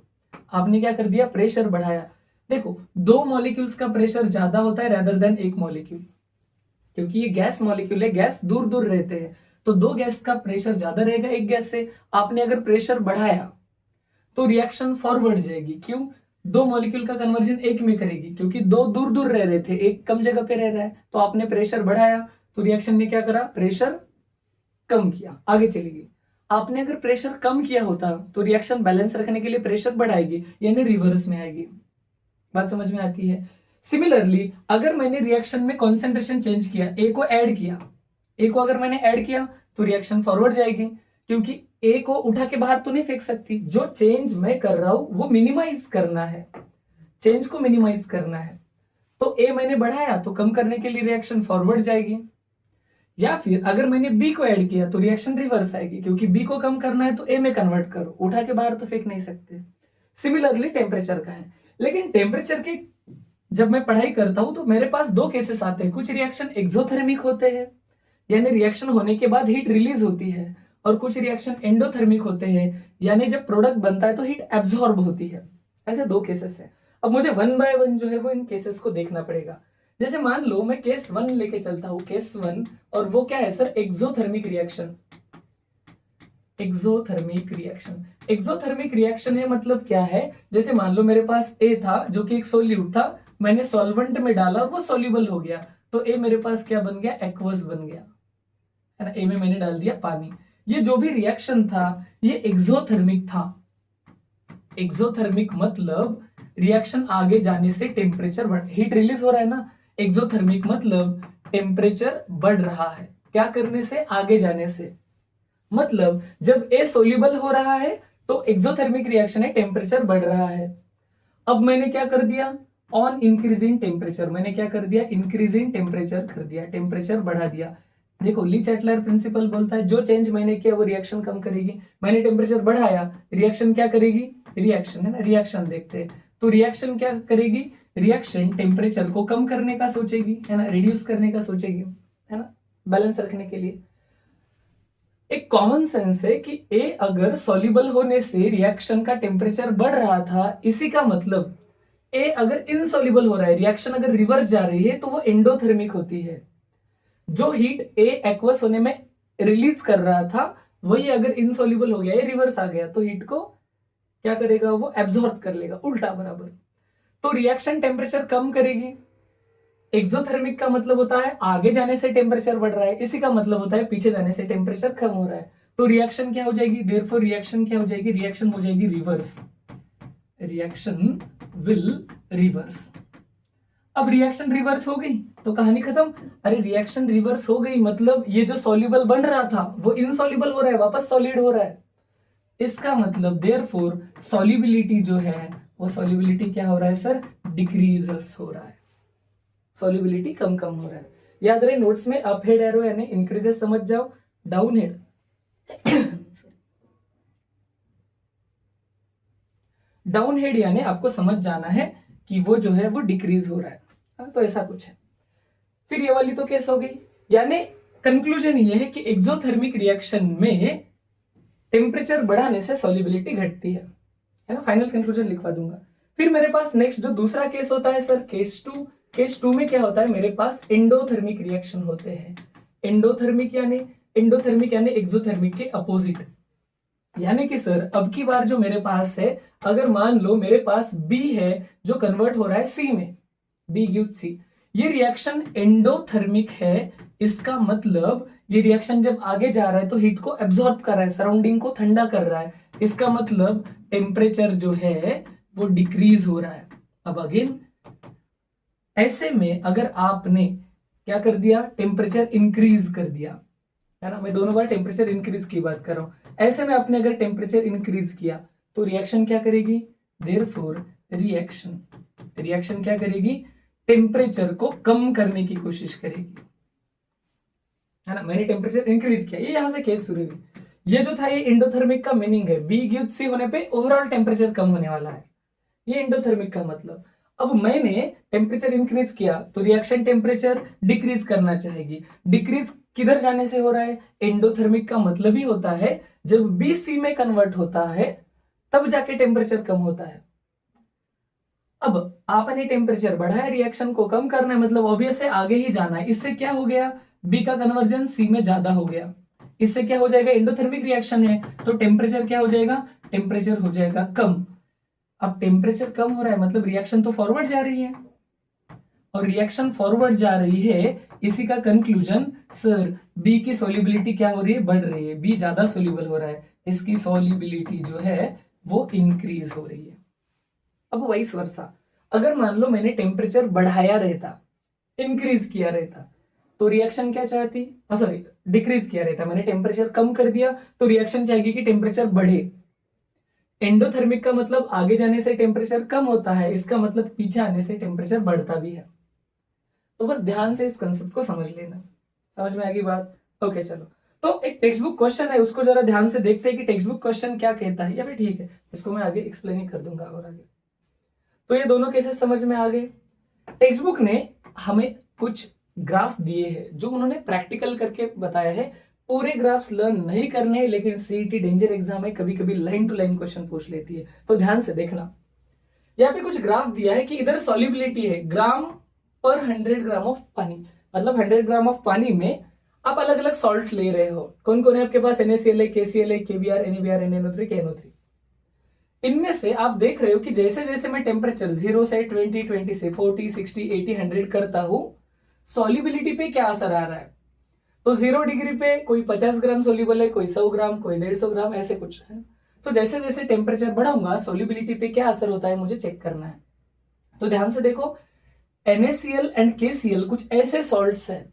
आपने क्या कर दिया, प्रेशर बढ़ाया। देखो 2 मॉलिक्यूल्स का प्रेशर ज्यादा होता है रेदर देन 1 मॉलिक्यूल, क्योंकि ये गैस मॉलिक्यूल है, गैस दूर दूर रहते हैं, तो 2 गैस का प्रेशर ज्यादा रहेगा एक गैस से। आपने अगर प्रेशर बढ़ाया तो रिएक्शन फॉरवर्ड जाएगी। क्यों? 2 मॉलिक्यूल का कन्वर्जन 1 में करेगी, क्योंकि 2 दूर दूर रह रहे थे, एक कम जगह पे रह रहा है, तो आपने प्रेशर बढ़ाया तो रिएक्शन ने क्या करा, प्रेशर कम किया, आगे चलेगी। आपने अगर प्रेशर कम किया होता तो रिएक्शन बैलेंस रखने के लिए प्रेशर बढ़ाएगी, यानी रिवर्स में आएगी। बात समझ में आती है? सिमिलरली अगर मैंने रिएक्शन में कॉन्सेंट्रेशन चेंज किया, ए को ऐड किया, ए को अगर मैंने ऐड किया तो रिएक्शन फॉरवर्ड जाएगी, क्योंकि ए को उठा के बाहर तो नहीं फेंक सकती। जो चेंज मैं कर रहा हूं वो मिनिमाइज करना है, चेंज को मिनिमाइज करना है, तो ए मैंने बढ़ाया तो कम करने के लिए रिएक्शन फॉरवर्ड जाएगी। या फिर अगर मैंने बी को ऐड किया तो रिएक्शन रिवर्स आएगी, क्योंकि बी को कम करना है तो ए में कन्वर्ट करो, उठा के बाहर तो फेंक नहीं सकते। सिमिलरली टेम्परेचर का है, लेकिन टेम्परेचर के जब मैं पढ़ाई करता हूं तो मेरे पास 2 केसेस आते हैं। कुछ रिएक्शन एक्सोथर्मिक होते हैं, यानी रिएक्शन होने के बाद हीट रिलीज होती है, और कुछ रिएक्शन एंडोथर्मिक होते हैं, यानी जब प्रोडक्ट बनता है तो हीट एब्जॉर्ब होती है। ऐसे 2 केसेस है। अब मुझे 1 बाय 1 जो है वो इन केसेस को देखना पड़ेगा। जैसे मान लो मैं केस 1 लेके चलता हूं, केस 1, और वो क्या है sir, exothermic reaction. Exothermic reaction, exothermic reaction है मतलब क्या है, जैसे मान लो मेरे पास ए था जो कि एक सोल्यूट था, मैंने सॉल्वेंट में डाला और वो सोल्यूबल हो गया, तो ए मेरे पास क्या बन गया, एक्वस बन गया, है ना। ए में मैंने डाल दिया पानी। ये जो भी रिएक्शन था ये एक्सोथर्मिक था। एक्सोथर्मिक मतलब रिएक्शन आगे जाने से टेम्परेचर बढ़, हीट रिलीज हो रहा है ना। एक्सोथर्मिक मतलब टेम्परेचर बढ़ रहा है, क्या करने से, आगे जाने से। मतलब जब ए सोल्यूबल हो रहा है तो एक्सोथर्मिक रिएक्शन है, टेम्परेचर बढ़ रहा है। अब मैंने क्या कर दिया, ऑन इंक्रीजिंग टेम्परेचर, मैंने क्या कर दिया, इंक्रीजिंग टेम्परेचर कर दिया, टेम्परेचर बढ़ा दिया। देखो ली चैटलर प्रिंसिपल बोलता है जो चेंज मैंने किया वो रिएक्शन कम करेगी। मैंने टेम्परेचर बढ़ाया, रिएक्शन क्या करेगी, रिएक्शन है ना, रिएक्शन देखते हैं। तो रिएक्शन क्या करेगी, रिएक्शन टेम्परेचर को कम करने का सोचेगी, है ना, रिड्यूस करने का सोचेगी, है ना, बैलेंस रखने के लिए। एक कॉमन सेंस है कि ए अगर सॉल्युबल होने से रिएक्शन का टेम्परेचर बढ़ रहा था, इसी का मतलब ए अगर इनसॉल्युबल हो रहा है, रिएक्शन अगर रिवर्स जा रही है, तो वो एंडोथर्मिक होती है। जो हीट ए एक्वस होने में रिलीज कर रहा था, वही अगर इनसॉल्युबल हो गया, ये रिवर्स आ गया, तो हीट को क्या करेगा, वो एब्जॉर्ब कर लेगा, उल्टा बराबर। तो रिएक्शन टेम्परेचर कम करेगी। एक्सोथर्मिक का मतलब होता है आगे जाने से टेम्परेचर बढ़ रहा है, इसी का मतलब होता है पीछे जाने से टेम्परेचर कम हो रहा है। तो रिएक्शन क्या हो जाएगी, देयरफॉर रिएक्शन क्या हो जाएगी, रिएक्शन हो जाएगी रिवर्स, रिएक्शन विल रिवर्स। अब रिएक्शन रिवर्स हो गई तो कहानी खत्म। अरे रिएक्शन रिवर्स हो गई मतलब ये जो सॉल्युबल बन रहा था वो इनसॉल्युबल हो रहा है, वापस सॉलिड हो रहा है। इसका मतलब देयरफॉर सॉल्युबिलिटी जो है वो सॉल्युबिलिटी क्या हो रहा है सर, डिक्रीजेस हो रहा है, सॉल्युबिलिटी कम कम हो रहा है। याद रहे नोट्स में अप हेड एरो यानी इंक्रीजेस समझ जाओ, डाउन हेड डाउन हेड यानी आपको समझ जाना है कि वो जो है वो डिक्रीज हो रहा है। तो ऐसा कुछ है। फिर ये वाली तो केस हो गई, यानी कंक्लूजन ये है कि एक्सोथर्मिक रिएक्शन में टेम्परेचर बढ़ाने से सॉल्युबिलिटी घटती है ना। फाइनल कंक्लूजन लिखवा दूंगा। फिर मेरे पास नेक्स्ट जो दूसरा केस होता है sir, case two. Case two में क्या होता है, मेरे पास एंडोथर्मिक रिएक्शन होते हैं। एंडोथर्मिक यानी एक्सोथर्मिक के अपोजिट। यानी कि सर अब की बार जो मेरे पास है, अगर मान लो मेरे पास बी है जो कन्वर्ट हो रहा है सी में, बी गिव्स सी, ये रिएक्शन एंडोथर्मिक है। इसका मतलब ये रिएक्शन जब आगे जा रहा है तो हीट को एब्जॉर्ब कर रहा है, सराउंडिंग को ठंडा कर रहा है। इसका मतलब टेम्परेचर जो है वो डिक्रीज हो रहा है। अब अगेन ऐसे में अगर आपने क्या कर दिया, टेम्परेचर इंक्रीज कर दिया, है ना, मैं दोनों बार टेम्परेचर इंक्रीज की बात कर रहा हूं। ऐसे में आपने अगर टेम्परेचर इंक्रीज किया तो रिएक्शन क्या करेगी, देयरफॉर रिएक्शन क्या करेगी, टेम्परेचर को कम करने की कोशिश करेगी, है ना। मैंने टेम्परेचर इंक्रीज किया, ये यहां से केस शुरू हुई। ये जो था ये एंडोथर्मिक का मीनिंग है, बी गिव्स सी होने पे ओवरऑल टेम्परेचर कम होने वाला है, ये एंडोथर्मिक का मतलब। अब मैंने टेम्परेचर इंक्रीज किया तो रिएक्शन टेम्परेचर डिक्रीज करना चाहेगी। डिक्रीज किधर जाने से हो रहा है, एंडोथर्मिक का मतलब ही होता है जब बी सी में कन्वर्ट होता है तब जाके टेम्परेचर कम होता है। अब आपने टेम्परेचर बढ़ाया, रिएक्शन को कम करना है, मतलब ऑब्वियस है आगे ही जाना है। इससे क्या हो गया, बी का कन्वर्जन सी में ज्यादा हो गया। इससे क्या हो जाएगा, एंडोथर्मिक रिएक्शन है तो टेम्परेचर क्या हो जाएगा, टेम्परेचर हो जाएगा कम। अब टेम्परेचर कम हो रहा है मतलब रिएक्शन तो फॉरवर्ड जा रही है, और रिएक्शन फॉरवर्ड जा रही है, इसी का कंक्लूजन सर बी की सॉल्युबिलिटी क्या हो रही है, बढ़ रही है, बी ज्यादा सॉल्युबल हो रहा है, इसकी सॉल्युबिलिटी जो है वो इंक्रीज हो रही है। अब वाइस वर्सा, अगर मान लो मैंने टेम्परेचर बढ़ाया रहता, इंक्रीज किया रहता, तो रिएक्शन क्या चाहती, सॉरी डिक्रीज किया रहता, मैंने टेम्परेचर कम कर दिया तो रिएक्शन चाहेगी कि टेम्परेचर बढ़े। एंडोथर्मिक का मतलब आगे जाने से टेम्परेचर कम होता है, इसका मतलब पीछे आने से टेम्परेचर बढ़ता भी है। तो बस ध्यान से इस कंसेप्ट को समझ लेना। समझ में आ गई बात, ओके चलो। तो एक टेक्स्ट बुक क्वेश्चन है, उसको जरा ध्यान से देखते हैं कि टेक्स्ट बुक क्वेश्चन क्या कहता है, या फिर ठीक है इसको मैं आगे एक्सप्लेन ही कर दूंगा और आगे। तो ये दोनों केसेस समझ में आ गए। टेक्स्ट बुक ने हमें कुछ ग्राफ दिए हैं जो उन्होंने प्रैक्टिकल करके बताया है। पूरे ग्राफ्स लर्न नहीं करने, लेकिन सीईटी डेंजर एग्जाम में कभी कभी लाइन टू लाइन क्वेश्चन पूछ लेती है, तो ध्यान से देखना। यहाँ पे कुछ ग्राफ दिया है कि इधर सॉल्युबिलिटी है ग्राम पर 100 ग्राम ऑफ पानी, मतलब 100 ग्राम ऑफ पानी में आप अलग अलग सॉल्ट ले रहे हो। कौन कौन है आपके पास, NaCl है, KCl है, KBr, NaBr, NaNO3, KNO3। इनमें से आप देख रहे हो कि जैसे जैसे मैं टेम्परेचर 0 से 20, 20 से 40, 60, 80, 100 करता हूं, सॉल्युबिलिटी पे क्या असर आ रहा है। तो 0 डिग्री पे कोई 50 ग्राम सोल्यूबल है, कोई 100 ग्राम, कोई 150 ग्राम, ऐसे कुछ है। तो जैसे जैसे टेम्परेचर बढ़ाऊंगा सोल्यूबिलिटी पे क्या असर होता है मुझे चेक करना है। तो ध्यान से देखो, NaCl एंड KCl कुछ ऐसे सॉल्ट्स हैं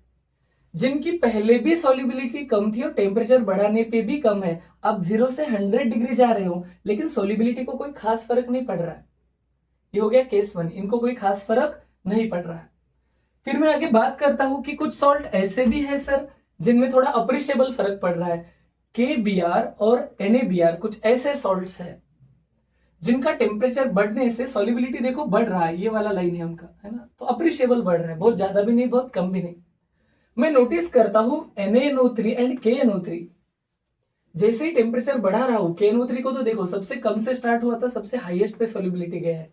जिनकी पहले भी सॉल्युबिलिटी कम थी और टेम्परेचर बढ़ाने पे भी कम है। आप 0 से 100 डिग्री जा रहे हो लेकिन सॉल्युबिलिटी को कोई खास फर्क नहीं पड़ रहा है। ये हो गया केस 1, इनको कोई खास फर्क नहीं पड़ रहा है। फिर मैं आगे बात करता हूं कि कुछ सॉल्ट ऐसे भी है सर जिनमें थोड़ा अप्रिशिएबल फर्क पड़ रहा है। KBr और NaBr कुछ ऐसे सॉल्ट्स है जिनका टेम्परेचर बढ़ने से सॉल्युबिलिटी देखो बढ़ रहा है, ये वाला लाइन है उनका, है ना, तो अप्रिशिएबल बढ़ रहा है, बहुत ज्यादा भी नहीं बहुत कम भी नहीं। मैं नोटिस करता हूं NaNO3 एंड KNO3, जैसे ही टेम्परेचर बढ़ा रहा हूं, KNO3 को तो देखो सबसे कम से स्टार्ट हुआ था, सबसे हाईएस्ट पे सॉल्युबिलिटी गया है,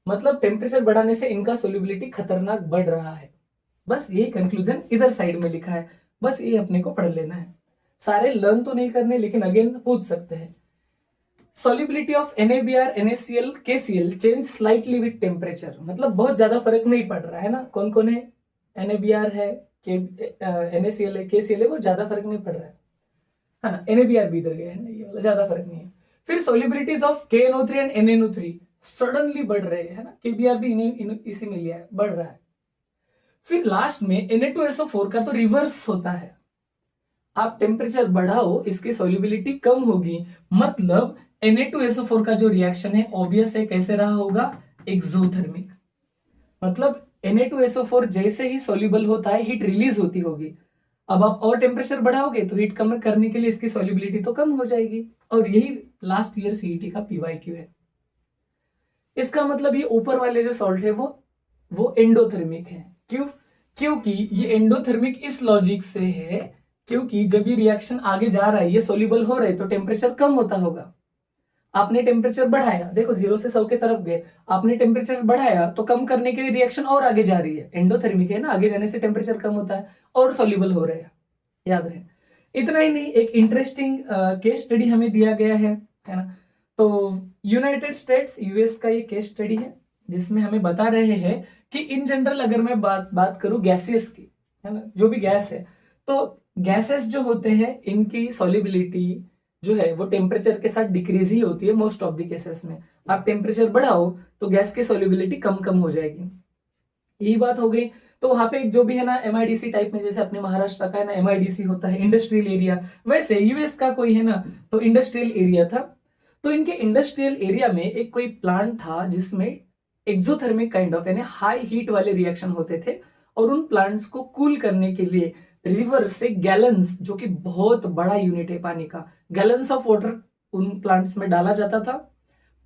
मतलब टेम्परेचर बढ़ाने से इनका सॉल्युबिलिटी खतरनाक बढ़ रहा है। बस यही कंक्लूजन इधर साइड में लिखा है, बस ये अपने को पढ़ लेना है। सारे लर्न तो नहीं करने, लेकिन अगेन पूछ सकते हैं। Solubility of NaBr, NaCl, KCl change slightly with temperature, मतलब बहुत ज्यादा फर्क नहीं पड़ रहा है ना। कौन कौन है? NaBr है, NaCl है, KCl है, वो ज्यादा फर्क नहीं पड़ रहा है ना। NaBr भी इधर गया है ना, ये वाला ज्यादा फर्क नहीं है। फिर सॉल्युबिलिटीज of KNO3 and NaNO3 suddenly बढ़ रहे हैं, है ना। KBr भी इसी में लिया है, बढ़ रहा है। फिर लास्ट में Na2SO4 का तो रिवर्स होता है, आप टेम्परेचर बढ़ाओ इसकी सॉल्युबिलिटी कम होगी, मतलब Na2SO4 का जो रिएक्शन है ऑब्वियस है कैसे रहा होगा, एक्सोथर्मिक। मतलब Na2SO4 जैसे ही सॉल्युबल होता है हीट रिलीज होती होगी, अब आप और टेम्परेचर बढ़ाओगे तो हीट कम करने के लिए इसकी सॉल्युबिलिटी तो कम हो जाएगी, और यही लास्ट ईयर सीईटी का PYQ है। इसका मतलब ये ऊपर वाले जो सॉल्ट है वो एंडोथर्मिक है। क्यों? क्योंकि ये एंडोथर्मिक इस लॉजिक से है क्योंकि जब ये रिएक्शन आगे जा रहा है, ये सोल्यूबल हो रहे, तो टेम्परेचर कम होता होगा। आपने टेम्परेचर बढ़ाया, देखो 0 से 100 के तरफ गए, आपने टेम्परेचर बढ़ाया तो कम करने के लिए रिएक्शन और आगे जा रही है, एंडोथर्मिक है ना, आगे जाने से टेम्परेचर कम होता है और सोल्यूबल हो रहे हैं, याद रहे। इतना ही नहीं, एक इंटरेस्टिंग केस स्टडी हमें दिया गया है ना। तो यूनाइटेड स्टेट्स यूएस का ये केस स्टडी है जिसमें हमें बता रहे हैं कि इन जनरल अगर मैं बात करूं गैसेस की, है ना, जो भी गैस है, तो गैसेस जो होते हैं इनकी सॉल्युबिलिटी जो है वो टेम्परेचर के साथ डिक्रीज ही होती है मोस्ट ऑफ द केसेस में। आप टेम्परेचर बढ़ाओ तो गैस की सॉल्युबिलिटी कम कम हो जाएगी, यही बात हो गई। तो वहां पे जो भी है ना MIDC टाइप में, जैसे अपने महाराष्ट्र का है ना MIDC होता है इंडस्ट्रियल एरिया, वैसे यूएस का कोई है ना तो इंडस्ट्रियल एरिया था। तो इनके इंडस्ट्रियल एरिया में एक कोई प्लांट था जिसमें एक्सोथर्मिक काइंड ऑफ यानी हाई हीट वाले रिएक्शन होते थे, और उन प्लांट्स को कूल करने के लिए रिवर से गैलन्स, जो कि बहुत बड़ा यूनिट है पानी का, गैलन्स ऑफ वाटर उन प्लांट्स में डाला जाता था।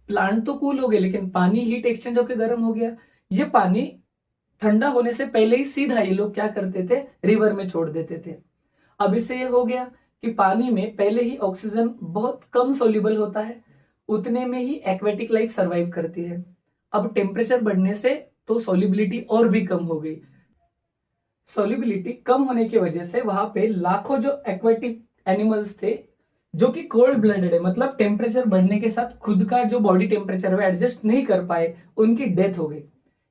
प्लांट तो कूल हो गए लेकिन पानी हीट एक्सचेंज होकर गर्म हो गया। ये पानी ठंडा होने से पहले ही सीधा ये लोग क्या करते थे, रिवर में छोड़ देते थे। अब इससे ये हो गया कि पानी में पहले ही ऑक्सीजन बहुत कम सोल्यूबल होता है, उतने में ही एक्वेटिक लाइफ सरवाइव करती है। अब टेम्परेचर बढ़ने से तो सोल्यूबिलिटी और भी कम हो गई। सोल्यूबिलिटी कम होने की वजह से वहां पे लाखों जो एक्वेटिक एनिमल्स थे जो कि कोल्ड ब्लडेड है, मतलब टेम्परेचर बढ़ने के साथ खुद का जो बॉडी टेम्परेचर है एडजस्ट नहीं कर पाए, उनकी डेथ हो गई।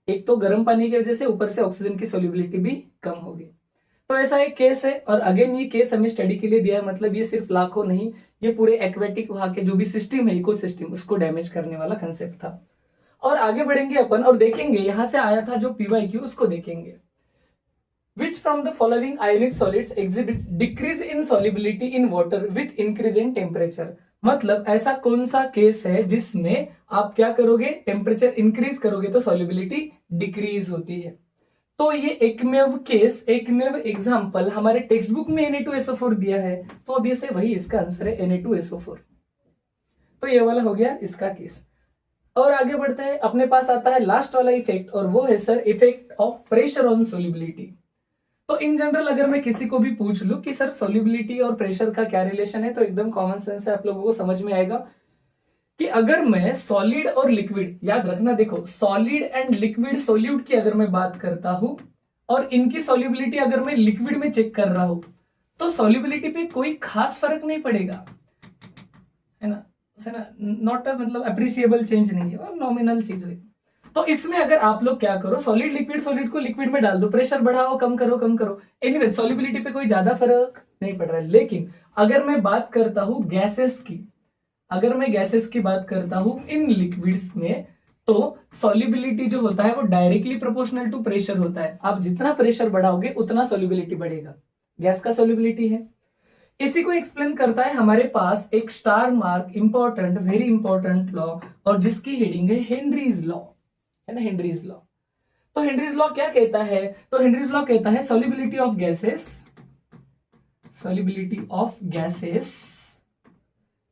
एक तो गर्म पानी की वजह से, ऊपर से ऑक्सीजन की सोल्यूबिलिटी भी कम हो गई। तो ऐसा एक केस है, और अगेन ये केस हमें स्टडी के लिए दिया है, मतलब ये सिर्फ लाखों नहीं, ये पूरे एक्वेटिक वहां के जो भी सिस्टम है, इकोसिस्टम, उसको डैमेज करने वाला कंसेप्ट था। और आगे बढ़ेंगे अपन और देखेंगे, यहां से आया था जो PYQ, उसको देखेंगे। Which from the following ionic solids exhibits decrease in solubility in water with increase in temperature? मतलब ऐसा कौन सा केस है जिसमें आप क्या करोगे, टेम्परेचर इंक्रीज करोगे तो सॉल्युबिलिटी डिक्रीज होती है। तो ये एकमेव केस, एकमेव एग्जांपल हमारे टेक्स्ट बुक में Na2SO4 दिया है, तो अब ये से वही इसका आंसर है Na2SO4। तो ये वाला हो गया इसका केस। और आगे बढ़ते हैं, अपने पास आता है लास्ट वाला इफेक्ट, और वो है sir effect of pressure on solubility. तो इन जनरल अगर मैं किसी को भी पूछ लूं कि सर सोल्युबिलिटी और प्रेशर का क्या रिलेशन है, तो एकदम कॉमन सेंस से आप लोगों को समझ में आएगा कि अगर मैं सॉलिड और लिक्विड, याद रखना देखो, सॉलिड एंड लिक्विड सोल्यूट की अगर मैं बात करता हूं और इनकी सॉल्युबिलिटी अगर मैं लिक्विड में चेक कर रहा हूं, तो सॉल्युबिलिटी पे कोई खास फर्क नहीं पड़ेगा, है ना, नॉट अ मतलब अप्रिशिएबल चेंज नहीं है, और नॉमिनल चीज है। तो इसमें अगर आप लोग क्या करो, सॉलिड लिक्विड, सॉलिड को लिक्विड में डाल दो, प्रेशर बढ़ाओ कम करो कम करो, एनीवे सॉल्युबिलिटी पे कोई ज्यादा फर्क नहीं पड़ रहा है। लेकिन अगर मैं बात करता हूं गैसेस की, अगर मैं गैसेस की बात करता हूं इन लिक्विड्स में, तो सॉल्युबिलिटी जो होता है वो डायरेक्टली प्रोपोर्शनल टू प्रेशर होता है। आप जितना प्रेशर बढ़ाओगे उतना सॉल्युबिलिटी बढ़ेगा, गैस का सॉल्युबिलिटी है। इसी को एक्सप्लेन करता है हमारे पास एक star mark important, very important law, और जिसकी हेडिंग है हेनरीज लॉ, है ना, हेनरीज लॉ। तो हेनरीज लॉ क्या कहता है, तो हेनरीज लॉ कहता है solubility of gases solubility of gases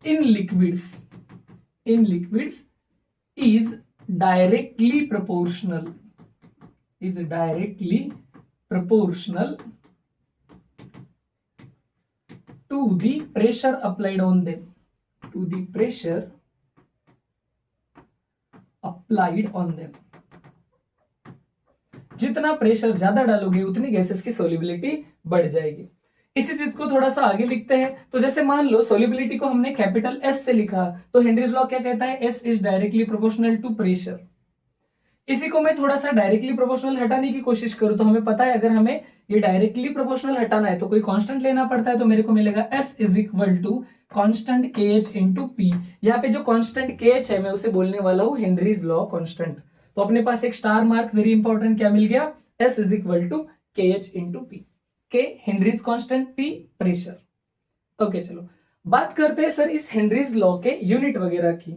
in liquids is directly proportional to the pressure applied on them, जितना प्रेशर ज्यादा डालोगे उतनी गैसेस की सोल्युबिलिटी बढ़ जाएगी। इसी चीज को थोड़ा सा आगे लिखते हैं। तो जैसे मान लो सोल्युबिलिटी को हमने कैपिटल एस से लिखा, तो हेनरीज लॉ क्या कहता है, S is directly proportional to pressure. इसी को मैं थोड़ा सा डायरेक्टली प्रोपोर्शनल हटाने की कोशिश करूं तो हमें पता है अगर हमें ये डायरेक्टली प्रोपोर्शनल हटाना है तो कोई कांस्टेंट लेना पड़ता है, तो मेरे को मिलेगा S is equal to constant KH into P. यहाँ पे जो कांस्टेंट KH है मैं उसे बोलने वाला हूँ हेनरीज लॉ कांस्टेंट। तो अपने पास एक स्टार मार्क वेरी इंपॉर्टेंट क्या मिल गया, S is equal to KH into P. K Henry's constant, P pressure. Okay चलो बात करते हैं सर इस हेनरीज लॉ के यूनिट वगैरह की।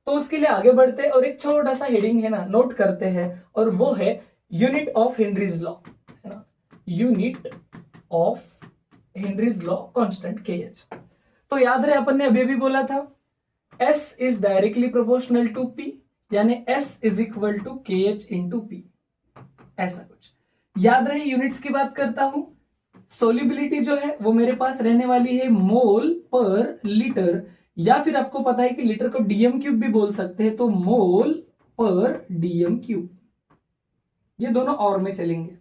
तो उसके लिए आगे बढ़ते हैं और एक छोटा सा हेडिंग है ना नोट करते हैं, और वो है यूनिट ऑफ हेनरीज लॉ, है ना, unit of Henry's law constant KH। तो याद रहे अपन ने अभी भी बोला था S is directly proportional to P, यानी S is equal to KH into P, ऐसा कुछ याद रहे। यूनिट्स की बात करता हूं, सोल्युबिलिटी जो है वो मेरे पास रहने वाली है मोल पर लीटर, या फिर आपको पता है कि लीटर को डीएम क्यूब भी बोल सकते हैं, तो मोल पर डीएम क्यूब, ये दोनों और में चलेंगे।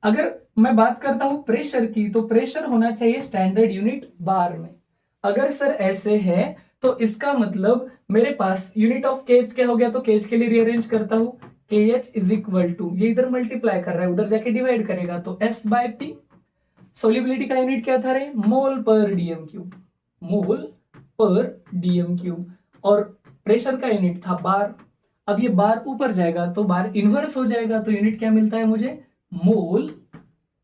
अगर मैं बात करता हूं प्रेशर की, तो प्रेशर होना चाहिए स्टैंडर्ड यूनिट बार में। अगर सर ऐसे है तो इसका मतलब मेरे पास यूनिट ऑफ केएच क्या हो गया, तो केएच के लिए रीअरेंज करता हूं, KH इज इक्वल टू, ये इधर मल्टीप्लाई कर रहा है उधर जाके डिवाइड करेगा, तो S बाय P। सोल्युबिलिटी का यूनिट क्या था रे, मोल पर डीएम क्यूब, मोल पर डीएम क्यूब, और प्रेशर का यूनिट था बार। अब ये बार ऊपर जाएगा तो बार इनवर्स हो जाएगा, तो यूनिट क्या मिलता है मुझे, मोल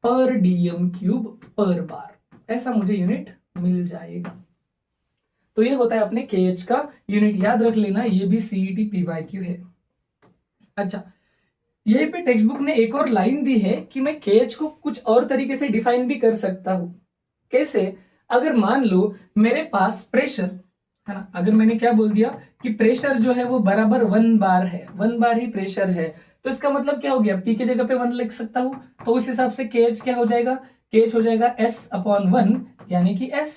पर डीएम क्यूब पर बार, ऐसा मुझे यूनिट मिल जाएगा। तो ये होता है अपने KH का यूनिट, याद रख लेना, ये भी CET PYQ है। अच्छा, यहीं पे टेक्स्ट बुक ने एक और लाइन दी है कि मैं KH को कुछ और तरीके से डिफाइन भी कर सकता हूं। कैसे, अगर मान लो मेरे पास प्रेशर है ना, अगर मैंने क्या बोल दिया कि प्रेशर जो है वो बराबर 1 बार है, 1 बार ही प्रेशर है, तो इसका मतलब क्या हो गया, P की जगह पे 1 लिख सकता हूं, तो उस हिसाब से KH क्या हो जाएगा, KH हो जाएगा S/1 यानी कि S।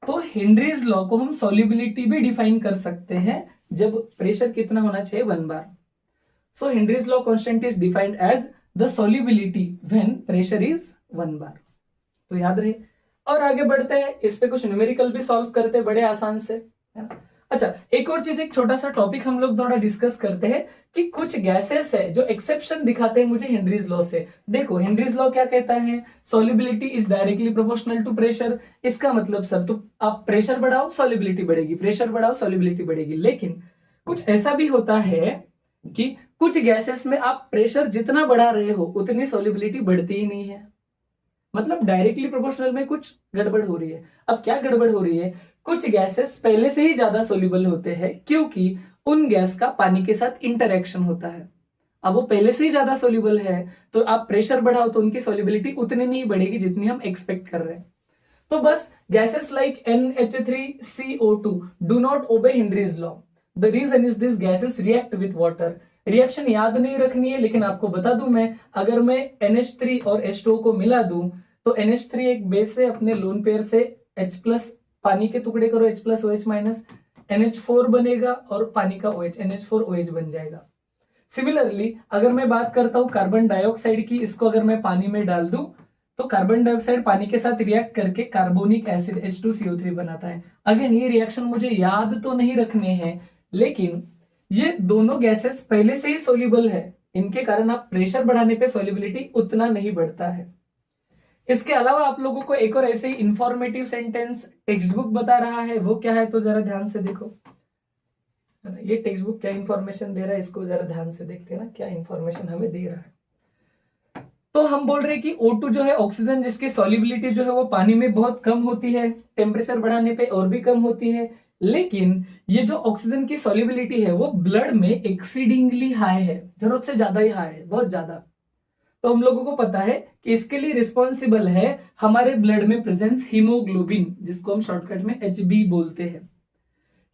तो हेनरीज लॉ को हम सॉल्युबिलिटी भी डिफाइन कर सकते हैं जब प्रेशर कितना होना चाहिए, 1 bar. So Henry's law constant is defined as the solubility when pressure is 1 bar. तो याद रहे, और आगे बढ़ते हैं, इस पे कुछ न्यूमेरिकल भी सॉल्व करते हैं बड़े आसान से, है ना। अच्छा, एक और चीज, एक छोटा सा टॉपिक हम लोग थोड़ा डिस्कस करते हैं कि कुछ गैसेस है जो एक्सेप्शन दिखाते हैं मुझे हेनरीज लॉ से। देखो हेनरीज लॉ क्या कहता है, solubility is directly proportional to pressure. इसका मतलब सर तो आप प्रेशर बढ़ाओ सॉल्युबिलिटी बढ़ेगी, प्रेशर बढ़ाओ सॉल्युबिलिटी बढ़ेगी, लेकिन कुछ ऐसा भी होता है कि कुछ गैसेस में आप प्रेशर जितना बढ़ा रहे हो उतनी सॉल्युबिलिटी बढ़ती ही नहीं है। मतलब डायरेक्टली प्रोपोर्शनल में कुछ गड़बड़ हो रही है। अब क्या गड़बड़ हो रही है, कुछ गैसेस पहले से ही ज्यादा सोल्यूबल होते हैं क्योंकि उन गैस का पानी के साथ इंटरेक्शन होता है। अब वो पहले से ही ज्यादा सोल्यूबल है तो आप प्रेशर बढ़ाओ तो उनकी सोल्यूबिलिटी उतनी नहीं बढ़ेगी जितनी हम एक्सपेक्ट कर रहे हैं। तो बस gases like NH3CO2 do not obey Henry's law. The reason is this gases react with water. Reaction याद नहीं रखनी है, लेकिन आपको बता दूं मैं, अगर मैं NH3 और H2O को मिला दूं तो NH3 एक बेस से अपने लोन पेयर से H+ पानी के टुकड़े करो, H+ OH- NH4 बनेगा और पानी का OH NH4OH बन जाएगा। सिमिलरली अगर मैं बात करता हूं कार्बन डाइऑक्साइड की, इसको अगर मैं पानी में डाल दूं तो कार्बन डाइऑक्साइड पानी के साथ रिएक्ट करके कार्बोनिक एसिड H2CO3 बनाता है। अगेन ये रिएक्शन मुझे याद तो नहीं रखने हैं, लेकिन ये दोनों गैसेस पहले से ही सोल्यूबल है, इनके कारण आप प्रेशर बढ़ाने पे सोल्यूबिलिटी उतना नहीं बढ़ता है। इसके अलावा आप लोगों को एक और ऐसे ही इंफॉर्मेटिव सेंटेंस टेक्स्ट बुक बता रहा है, वो क्या है तो जरा ध्यान से देखो। ये टेक्स्ट बुक क्या इंफॉर्मेशन दे रहा है, इसको जरा ध्यान से देखते हैं ना, क्या इंफॉर्मेशन हमें दे रहा है। तो हम बोल रहे हैं कि O2 जो है ऑक्सीजन, जिसकी सॉल्युबिलिटी जो है वो पानी में बहुत कम होती है, टेम्परेचर बढ़ाने पे और भी कम होती है, लेकिन ये जो ऑक्सीजन की सॉल्युबिलिटी है वो ब्लड में एक्सीडिंगली हाई है, जरूरत से ज्यादा ही हाई है, बहुत ज्यादा। तो हम लोगों को पता है कि इसके लिए रिस्पॉन्सिबल है हमारे ब्लड में प्रेजेंस हीमोग्लोबिन, जिसको हम शॉर्टकट में HB बोलते हैं।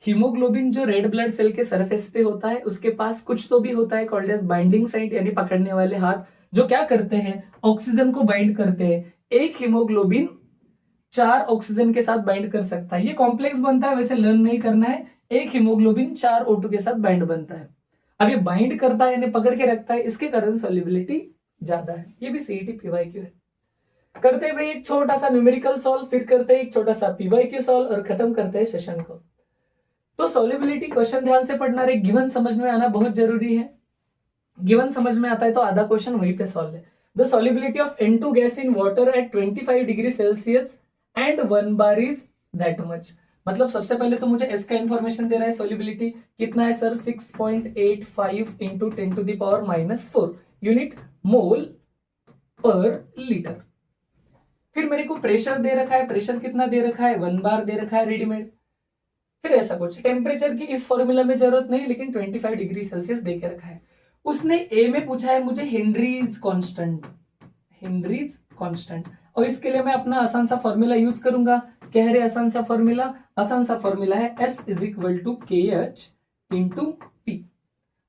हीमोग्लोबिन जो रेड ब्लड सेल के सरफेस पे होता है, उसके पास कुछ तो भी होता है कॉल्ड एज बाइंडिंग साइट, यानी पकड़ने वाले हाथ, जो क्या करते हैं, ऑक्सीजन को बाइंड करते हैं। एक हीमोग्लोबिन 4 ऑक्सीजन के साथ बाइंड कर सकता है। ये कॉम्प्लेक्स बनता है, वैसे लर्न नहीं करना है। एक हीमोग्लोबिन 4 O2 के साथ बाइंड बनता है। अब ये बाइंड करता है यानी पकड़ के रखता है, इसके कारण सॉल्युबिलिटी ज्यादा है। ये भी CET PYQ है। करते हैं भाई एक छोटा सा न्यूमेरिकल सॉल्व, फिर करते हैं एक छोटा सा PYQ सॉल्व और खत्म करते हैं सेशन को। तो सॉल्युबिलिटी क्वेश्चन ध्यान से पढ़ना, रे गिवन समझ में आना बहुत जरूरी है। गिवन समझ में आता है तो आधा क्वेश्चन वहीं पे सॉल्व है। The solubility of N2 gas in water at 25 degree Celsius and 1 bar is that much. मतलब सबसे पहले तो मुझे इसका इंफॉर्मेशन दे रहा है, सॉल्युबिलिटी कितना है सर, 6.85 इंटू 10⁻⁻4 यूनिट मोल पर लीटर। फिर मेरे को प्रेशर दे रखा है, प्रेशर कितना दे रखा है, 1 बार दे रखा है रेडीमेड। फिर ऐसा कुछ टेम्परेचर की इस फॉर्मूला में जरूरत नहीं, लेकिन 25 डिग्री सेल्सियस दे के रखा है। उसने ए में पूछा है मुझे हेनरीज कांस्टेंट, हेनरीज कांस्टेंट, और इसके लिए मैं अपना आसान सा फॉर्मूला यूज करूंगा। कह रहे आसान सा फॉर्मूला, आसान सा फॉर्मूला है S = KH × P।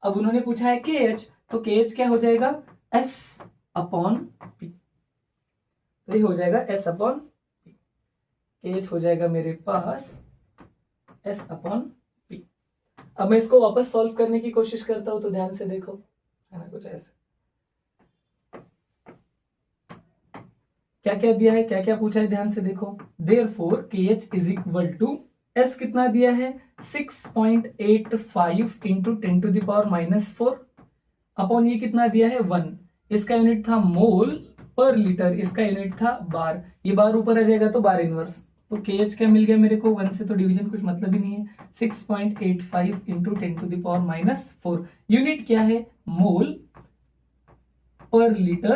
अब उन्होंने पूछा है KH, तो KH क्या हो जाएगा, S/P। तो ये हो जाएगा S/P। KH हो जाएगा मेरे पास S/P। अब मैं इसको वापस सॉल्व करने की कोशिश करता हूं, तो ध्यान से देखो, है ना, कुछ ऐसे। क्या क्या दिया है, क्या क्या पूछा है, ध्यान से देखो। Therefore KH = S कितना दिया है, 6.85 इंटू 10⁻⁻4 अपॉन ये कितना दिया है, 1। इसका यूनिट था मोल पर लीटर, इसका यूनिट था बार। ये बार ऊपर आ जाएगा तो बार इनवर्स। तो KH क्या मिल गया मेरे को, 1 से तो डिवीजन कुछ मतलब ही नहीं है। 6.85 इंटू 10⁻⁻4 यूनिट क्या है, मोल पर लीटर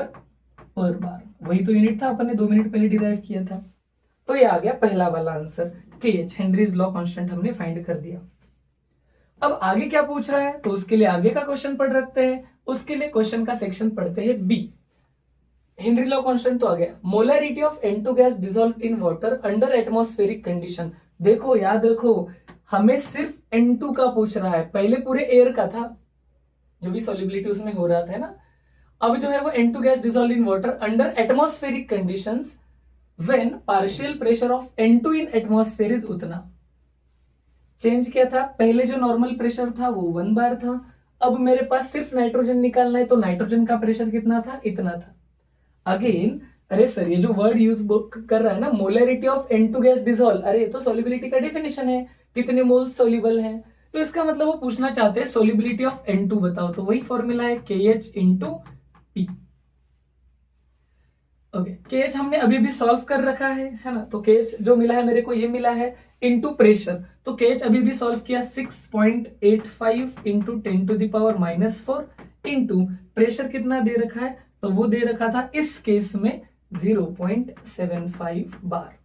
पर बार। वही तो यूनिट था, अपन ने 2 मिनट पहले डिराइव किया था। तो ये आ गया पहला वाला answer, KH Henrys law constant हमने फाइंड कर दिया। अब आगे क्या पूछ रहा है, तो उसके लिए आगे का क्वेश्चन पढ़ रखते हैं। उसके लिए क्वेश्चन का सेक्शन पढ़ते हैं B। हेनरी लॉ कांस्टेंट तो आ गया। Molarity of N2 gas dissolve in water under atmospheric condition. देखो याद रखो, हमें सिर्फ N2 का पूछ रहा है, पहले पूरे एयर का था, जो भी सॉल्युबिलिटी उसमें हो रहा था ना। अब जो है वो N2 gas dissolve in water under atmospheric conditions when partial pressure of N2 in atmosphere is उतना। चेंज किया था, पहले जो नॉर्मल प्रेशर था वो 1 बार था। अब मेरे पास सिर्फ नाइट्रोजन निकालना है, तो नाइट्रोजन का प्रेशर कितना था, इतना था। अगेन, अरे सर ये जो वर्ड यूज कर रहा है ना, molarity of N2 gas dissolve, अरे ये तो सॉल्युबिलिटी का डेफिनेशन है, कितने मोल्स सॉल्युबल हैं। तो इसका मतलब वो पूछना चाहते हैं सॉल्युबिलिटी ऑफ N2 बताओ, तो वही फॉर्मूला है KH × P। ओके, KH हमने अभी भी सॉल्व कर रखा है ना। तो KH जो मिला है मेरे को, ये मिला है इनटू प्रेशर। तो KH अभी भी सॉल्व किया, 6.85 इंटू 10⁻⁻4 इंटू प्रेशर कितना दे रखा है, तो वो दे रखा था इस केस में 0.75 बार।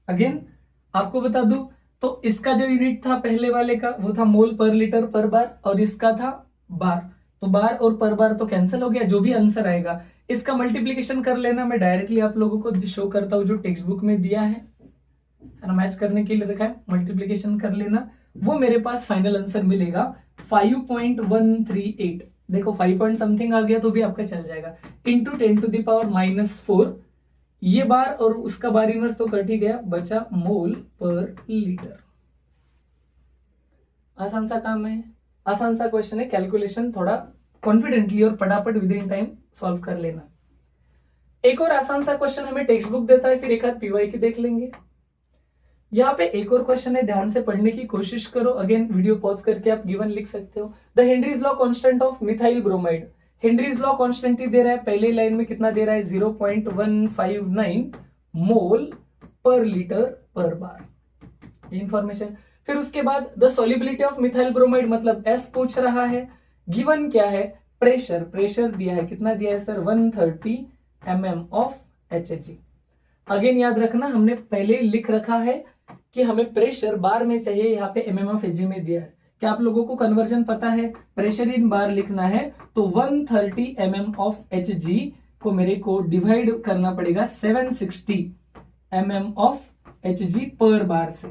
अगेन आपको बता दूं, तो इसका जो यूनिट था पहले वाले का, वो था मोल पर लीटर पर बार, और इसका था बार। तो बार और पर बार तो कैंसिल हो गया, जो भी आंसर आएगा इसका मल्टीप्लीकेशन कर लेना। मैं डायरेक्टली आप लोगों को शो करता हूं, जो टेक्स्ट बुक में दिया है ना, मैच करने के लिए रखा है, मल्टीप्लीकेशन कर लेना। वो मेरे पास फाइनल आंसर मिलेगा 5.138। देखो 5 पॉइंट समथिंग आ गया तो भी आपका चल जाएगा, इंटू 10⁻⁻4। ये बार और उसका बार इनवर्स तो कट ही गया, बचा मोल पर लीटर। आसान सा काम है, आसान सा क्वेश्चन है, कैलकुलेशन थोड़ा कॉन्फिडेंटली और फटाफट विद इन टाइम सॉल्व कर लेना। एक और आसान सा क्वेश्चन हमें टेक्स्ट बुक देता है, फिर एक आध PYQ देख लेंगे। यहाँ पे एक और क्वेश्चन है, ध्यान से पढ़ने की कोशिश करो। अगेन वीडियो पॉज करके आप गिवन लिख सकते हो। The Henry's law constant of methyl bromide. Henry's law constant ही दे रहा है, पहले लाइन में कितना दे रहा है, 0.159 मोल पर लीटर पर बार, इंफॉर्मेशन। फिर उसके बाद the solubility of methyl bromide, मतलब S पूछ रहा है। गिवन क्या है, प्रेशर, प्रेशर दिया है, कितना दिया है sir, 130 mm of Hg। Again याद रखना, हमने पहले लिख रखा है कि हमें प्रेशर बार में चाहिए, यहाँ पे mm ऑफ Hg में दिया है। क्या आप लोगों को कन्वर्जन पता है? प्रेशर इन बार लिखना है तो 130 mm ऑफ Hg को मेरे को डिवाइड करना पड़ेगा 760 mm ऑफ Hg पर बार से,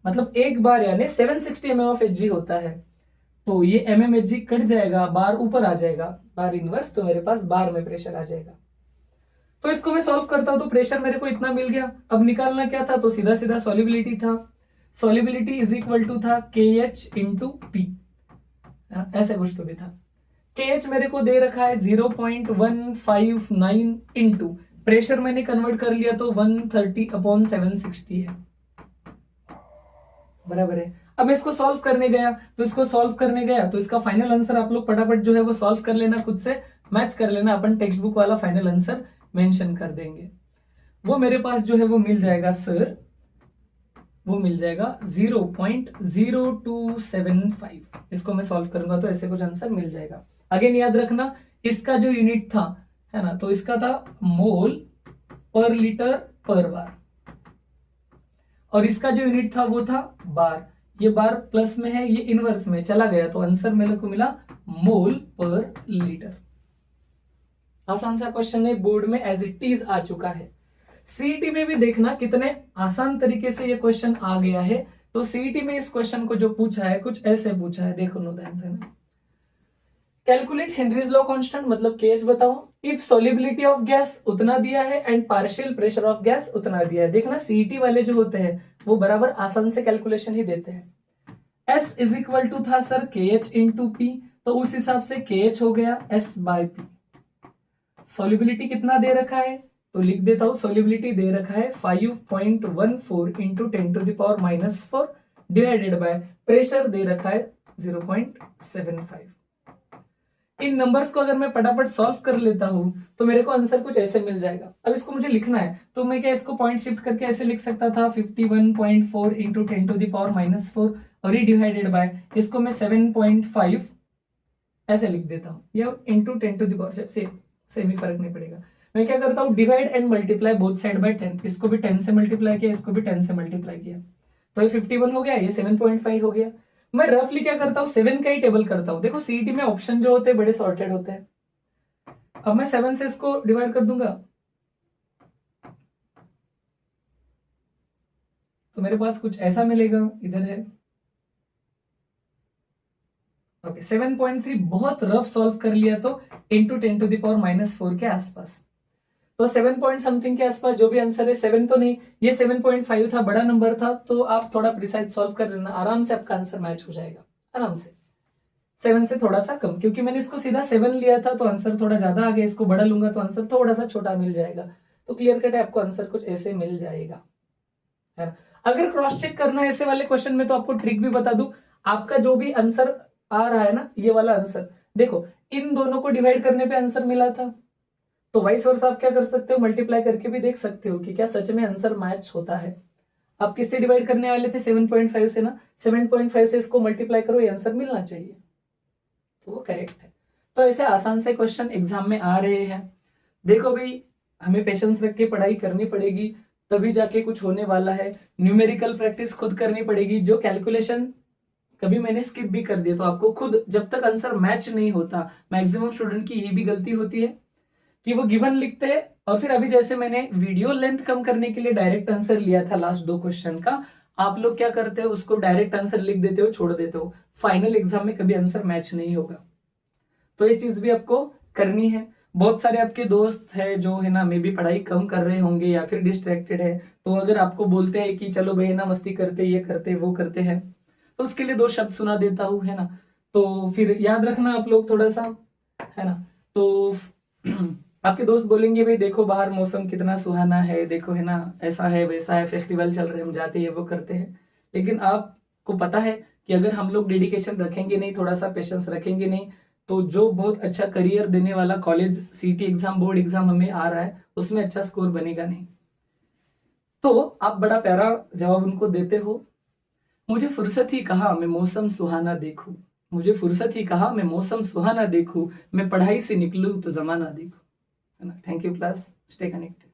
मतलब एक बार यानी 760 mm ऑफ Hg होता है, तो ये mmHg कट जाएगा, बार ऊपर आ जाएगा, बार इनवर्स, तो मेरे पास बार में प्रेशर आ जाएगा। तो इसको मैं सॉल्व करता हूं तो प्रेशर मेरे को इतना मिल गया। अब निकालना क्या था? तो सीधा सीधा सॉल्युबिलिटी था। सॉल्युबिलिटी इज इक्वल टू था KH इंटू पी, ऐसे कुछ तो भी था। KH मेरे को दे रखा है 0.159 इंटू प्रेशर मैंने कन्वर्ट कर लिया तो 130/760 है, बराबर है। अब इसको सॉल्व करने गया तो इसका फाइनल आंसर आप लोग फटाफट जो है वो सॉल्व कर लेना, खुद से मैच कर लेना, अपन टेक्स्ट बुक वाला फाइनल आंसर मेंशन कर देंगे। वो मेरे पास जो है वो मिल जाएगा सर, वो मिल जाएगा 0.0275। इसको मैं सॉल्व करूंगा तो ऐसे कुछ आंसर मिल जाएगा। अगेन याद रखना, इसका जो यूनिट था है ना, तो इसका था मोल पर लीटर पर बार, और इसका जो यूनिट था वो था बार। ये बार प्लस में है, ये इनवर्स में चला गया, तो आंसर मेरे को मिला मोल पर लीटर। आसान सा क्वेश्चन है, बोर्ड में एज इट इज आ चुका है। सीईटी में भी देखना कितने आसान तरीके से ये क्वेश्चन आ गया है। तो सीईटी में इस क्वेश्चन को जो पूछा है कुछ ऐसे पूछा है, देखो know the answer. Calculate Henrys law constant, मतलब केएच बताओ। इफ सॉल्युबिलिटी ऑफ गैस उतना दिया है and partial pressure of gas उतना दिया है। देखना सीईटी वाले जो होते हैं वो बराबर आसान से कैलकुलेशन ही देते हैं। एस इज इक्वल टू था सर KH इंटू पी, तो उस हिसाब से KH हो गया S बाय पी। सॉल्युबिलिटी कितना दे रखा है तो लिख देता हूं, सॉल्युबिलिटी दे रखा है 5.14 इंटू 10⁻⁻4 डिवाइडेड बाय प्रेशर दे रखा है 0.75। इन नंबर्स को अगर मैं फटाफट सॉल्व कर लेता हूं तो मेरे को आंसर कुछ ऐसे मिल जाएगा। अब इसको मुझे लिखना है तो मैं क्या इसको पॉइंट शिफ्ट करके ऐसे लिख सकता था 51.4 इंटू 10⁻⁻4 और ये डिवाइडेड बाय इसको मैं 7.5 ऐसे लिख देता हूं, या इंटू 10⁻, सेम ही फर्क नहीं पड़ेगा। मैं क्या करता हूं, divide and multiply both side by 10। इसको भी 10 से मल्टीप्लाई किया, इसको भी 10 से मल्टीप्लाई किया, तो ये 51 हो गया, ये 7.5 हो गया। मैं रफली क्या करता हूं, 7 का ही टेबल करता हूं। देखो सीईटी में ऑप्शन जो होते हैं बड़े सॉर्टेड होते हैं। अब मैं 7 से इसको डिवाइड कर दूंगा तो मेरे पास कुछ ऐसा मिलेगा, इधर है ओके 7.3। बहुत रफ सॉल्व कर लिया तो इंटू 10⁻⁻4 के आसपास, तो 7 पॉइंट समथिंग के आसपास जो भी आंसर है। 7 तो नहीं, ये 7.5 था, बड़ा नंबर था, तो आप थोड़ा प्रिसाइज सॉल्व कर लेना, आराम से आपका आंसर मैच हो जाएगा आराम से। 7 से थोड़ा सा कम, क्योंकि मैंने इसको सीधा 7 लिया था तो आंसर थोड़ा ज्यादा आ गया, इसको बड़ा लूंगा तो आंसर थोड़ा सा छोटा मिल जाएगा। तो क्लियर कट है, आपको आंसर कुछ ऐसे मिल जाएगा, है ना। अगर क्रॉस चेक करना है ऐसे वाले क्वेश्चन में तो आपको ट्रिक भी बता दूं। आपका जो भी आंसर आ रहा है ना, ये वाला आंसर देखो, इन दोनों को डिवाइड करने पे आंसर मिला था, तो वाइस वर्सा आप क्या कर सकते हो, मल्टीप्लाई करके भी देख सकते हो कि क्या सच में आंसर मैच होता है। आप किससे डिवाइड करने वाले थे, 7.5 से ना, 7.5 से इसको मल्टीप्लाई करो, ये आंसर मिलना चाहिए, तो वो करेक्ट है। तो ऐसे आसान से क्वेश्चन एग्जाम में आ रहे हैं। देखो भाई, हमें पेशेंस रख के पढ़ाई करनी पड़ेगी, तभी जाके कुछ होने वाला है। न्यूमेरिकल प्रैक्टिस खुद करनी पड़ेगी। जो कैलकुलेशन कभी मैंने स्किप भी कर दिया तो आपको खुद, जब तक आंसर मैच नहीं होता, मैक्सिमम स्टूडेंट की ये भी गलती होती है कि वो गिवन लिखते हैं और फिर अभी जैसे मैंने वीडियो लेंथ कम करने के लिए डायरेक्ट आंसर लिया था लास्ट 2 क्वेश्चन का, आप लोग क्या करते हो, उसको डायरेक्ट आंसर लिख देते हो, छोड़ देते हो, फाइनल एग्जाम में कभी आंसर मैच नहीं होगा। तो ये चीज भी आपको करनी है। बहुत सारे आपके दोस्त है जो है ना, मे भी पढ़ाई कम कर रहे होंगे या फिर डिस्ट्रैक्टेड है, तो अगर आपको बोलते हैं कि चलो भाई ना मस्ती करते, ये करते वो करते हैं, तो उसके लिए 2 शब्द सुना देता हूँ, है ना। तो फिर याद रखना आप लोग थोड़ा सा, है ना। तो आपके दोस्त बोलेंगे भाई देखो बाहर मौसम कितना सुहाना है, देखो है ना, ऐसा है वैसा है, फेस्टिवल चल रहे हैं, हम जाते हैं वो करते हैं। लेकिन आपको पता है कि अगर हम लोग डेडिकेशन रखेंगे नहीं, थोड़ा सा पेशेंस रखेंगे नहीं, तो जो बहुत अच्छा करियर देने वाला कॉलेज सीटी एग्जाम, बोर्ड एग्जाम हमें आ रहा है, उसमें अच्छा स्कोर बनेगा नहीं। तो आप बड़ा प्यारा जवाब उनको देते हो, मुझे फुर्सत ही कहा मैं मौसम सुहाना देखूं, मुझे फुर्सत ही कहा मैं मौसम सुहाना देखूं, मैं पढ़ाई से निकलूं तो जमाना देखूं, है ना। Thank you class, stay connected.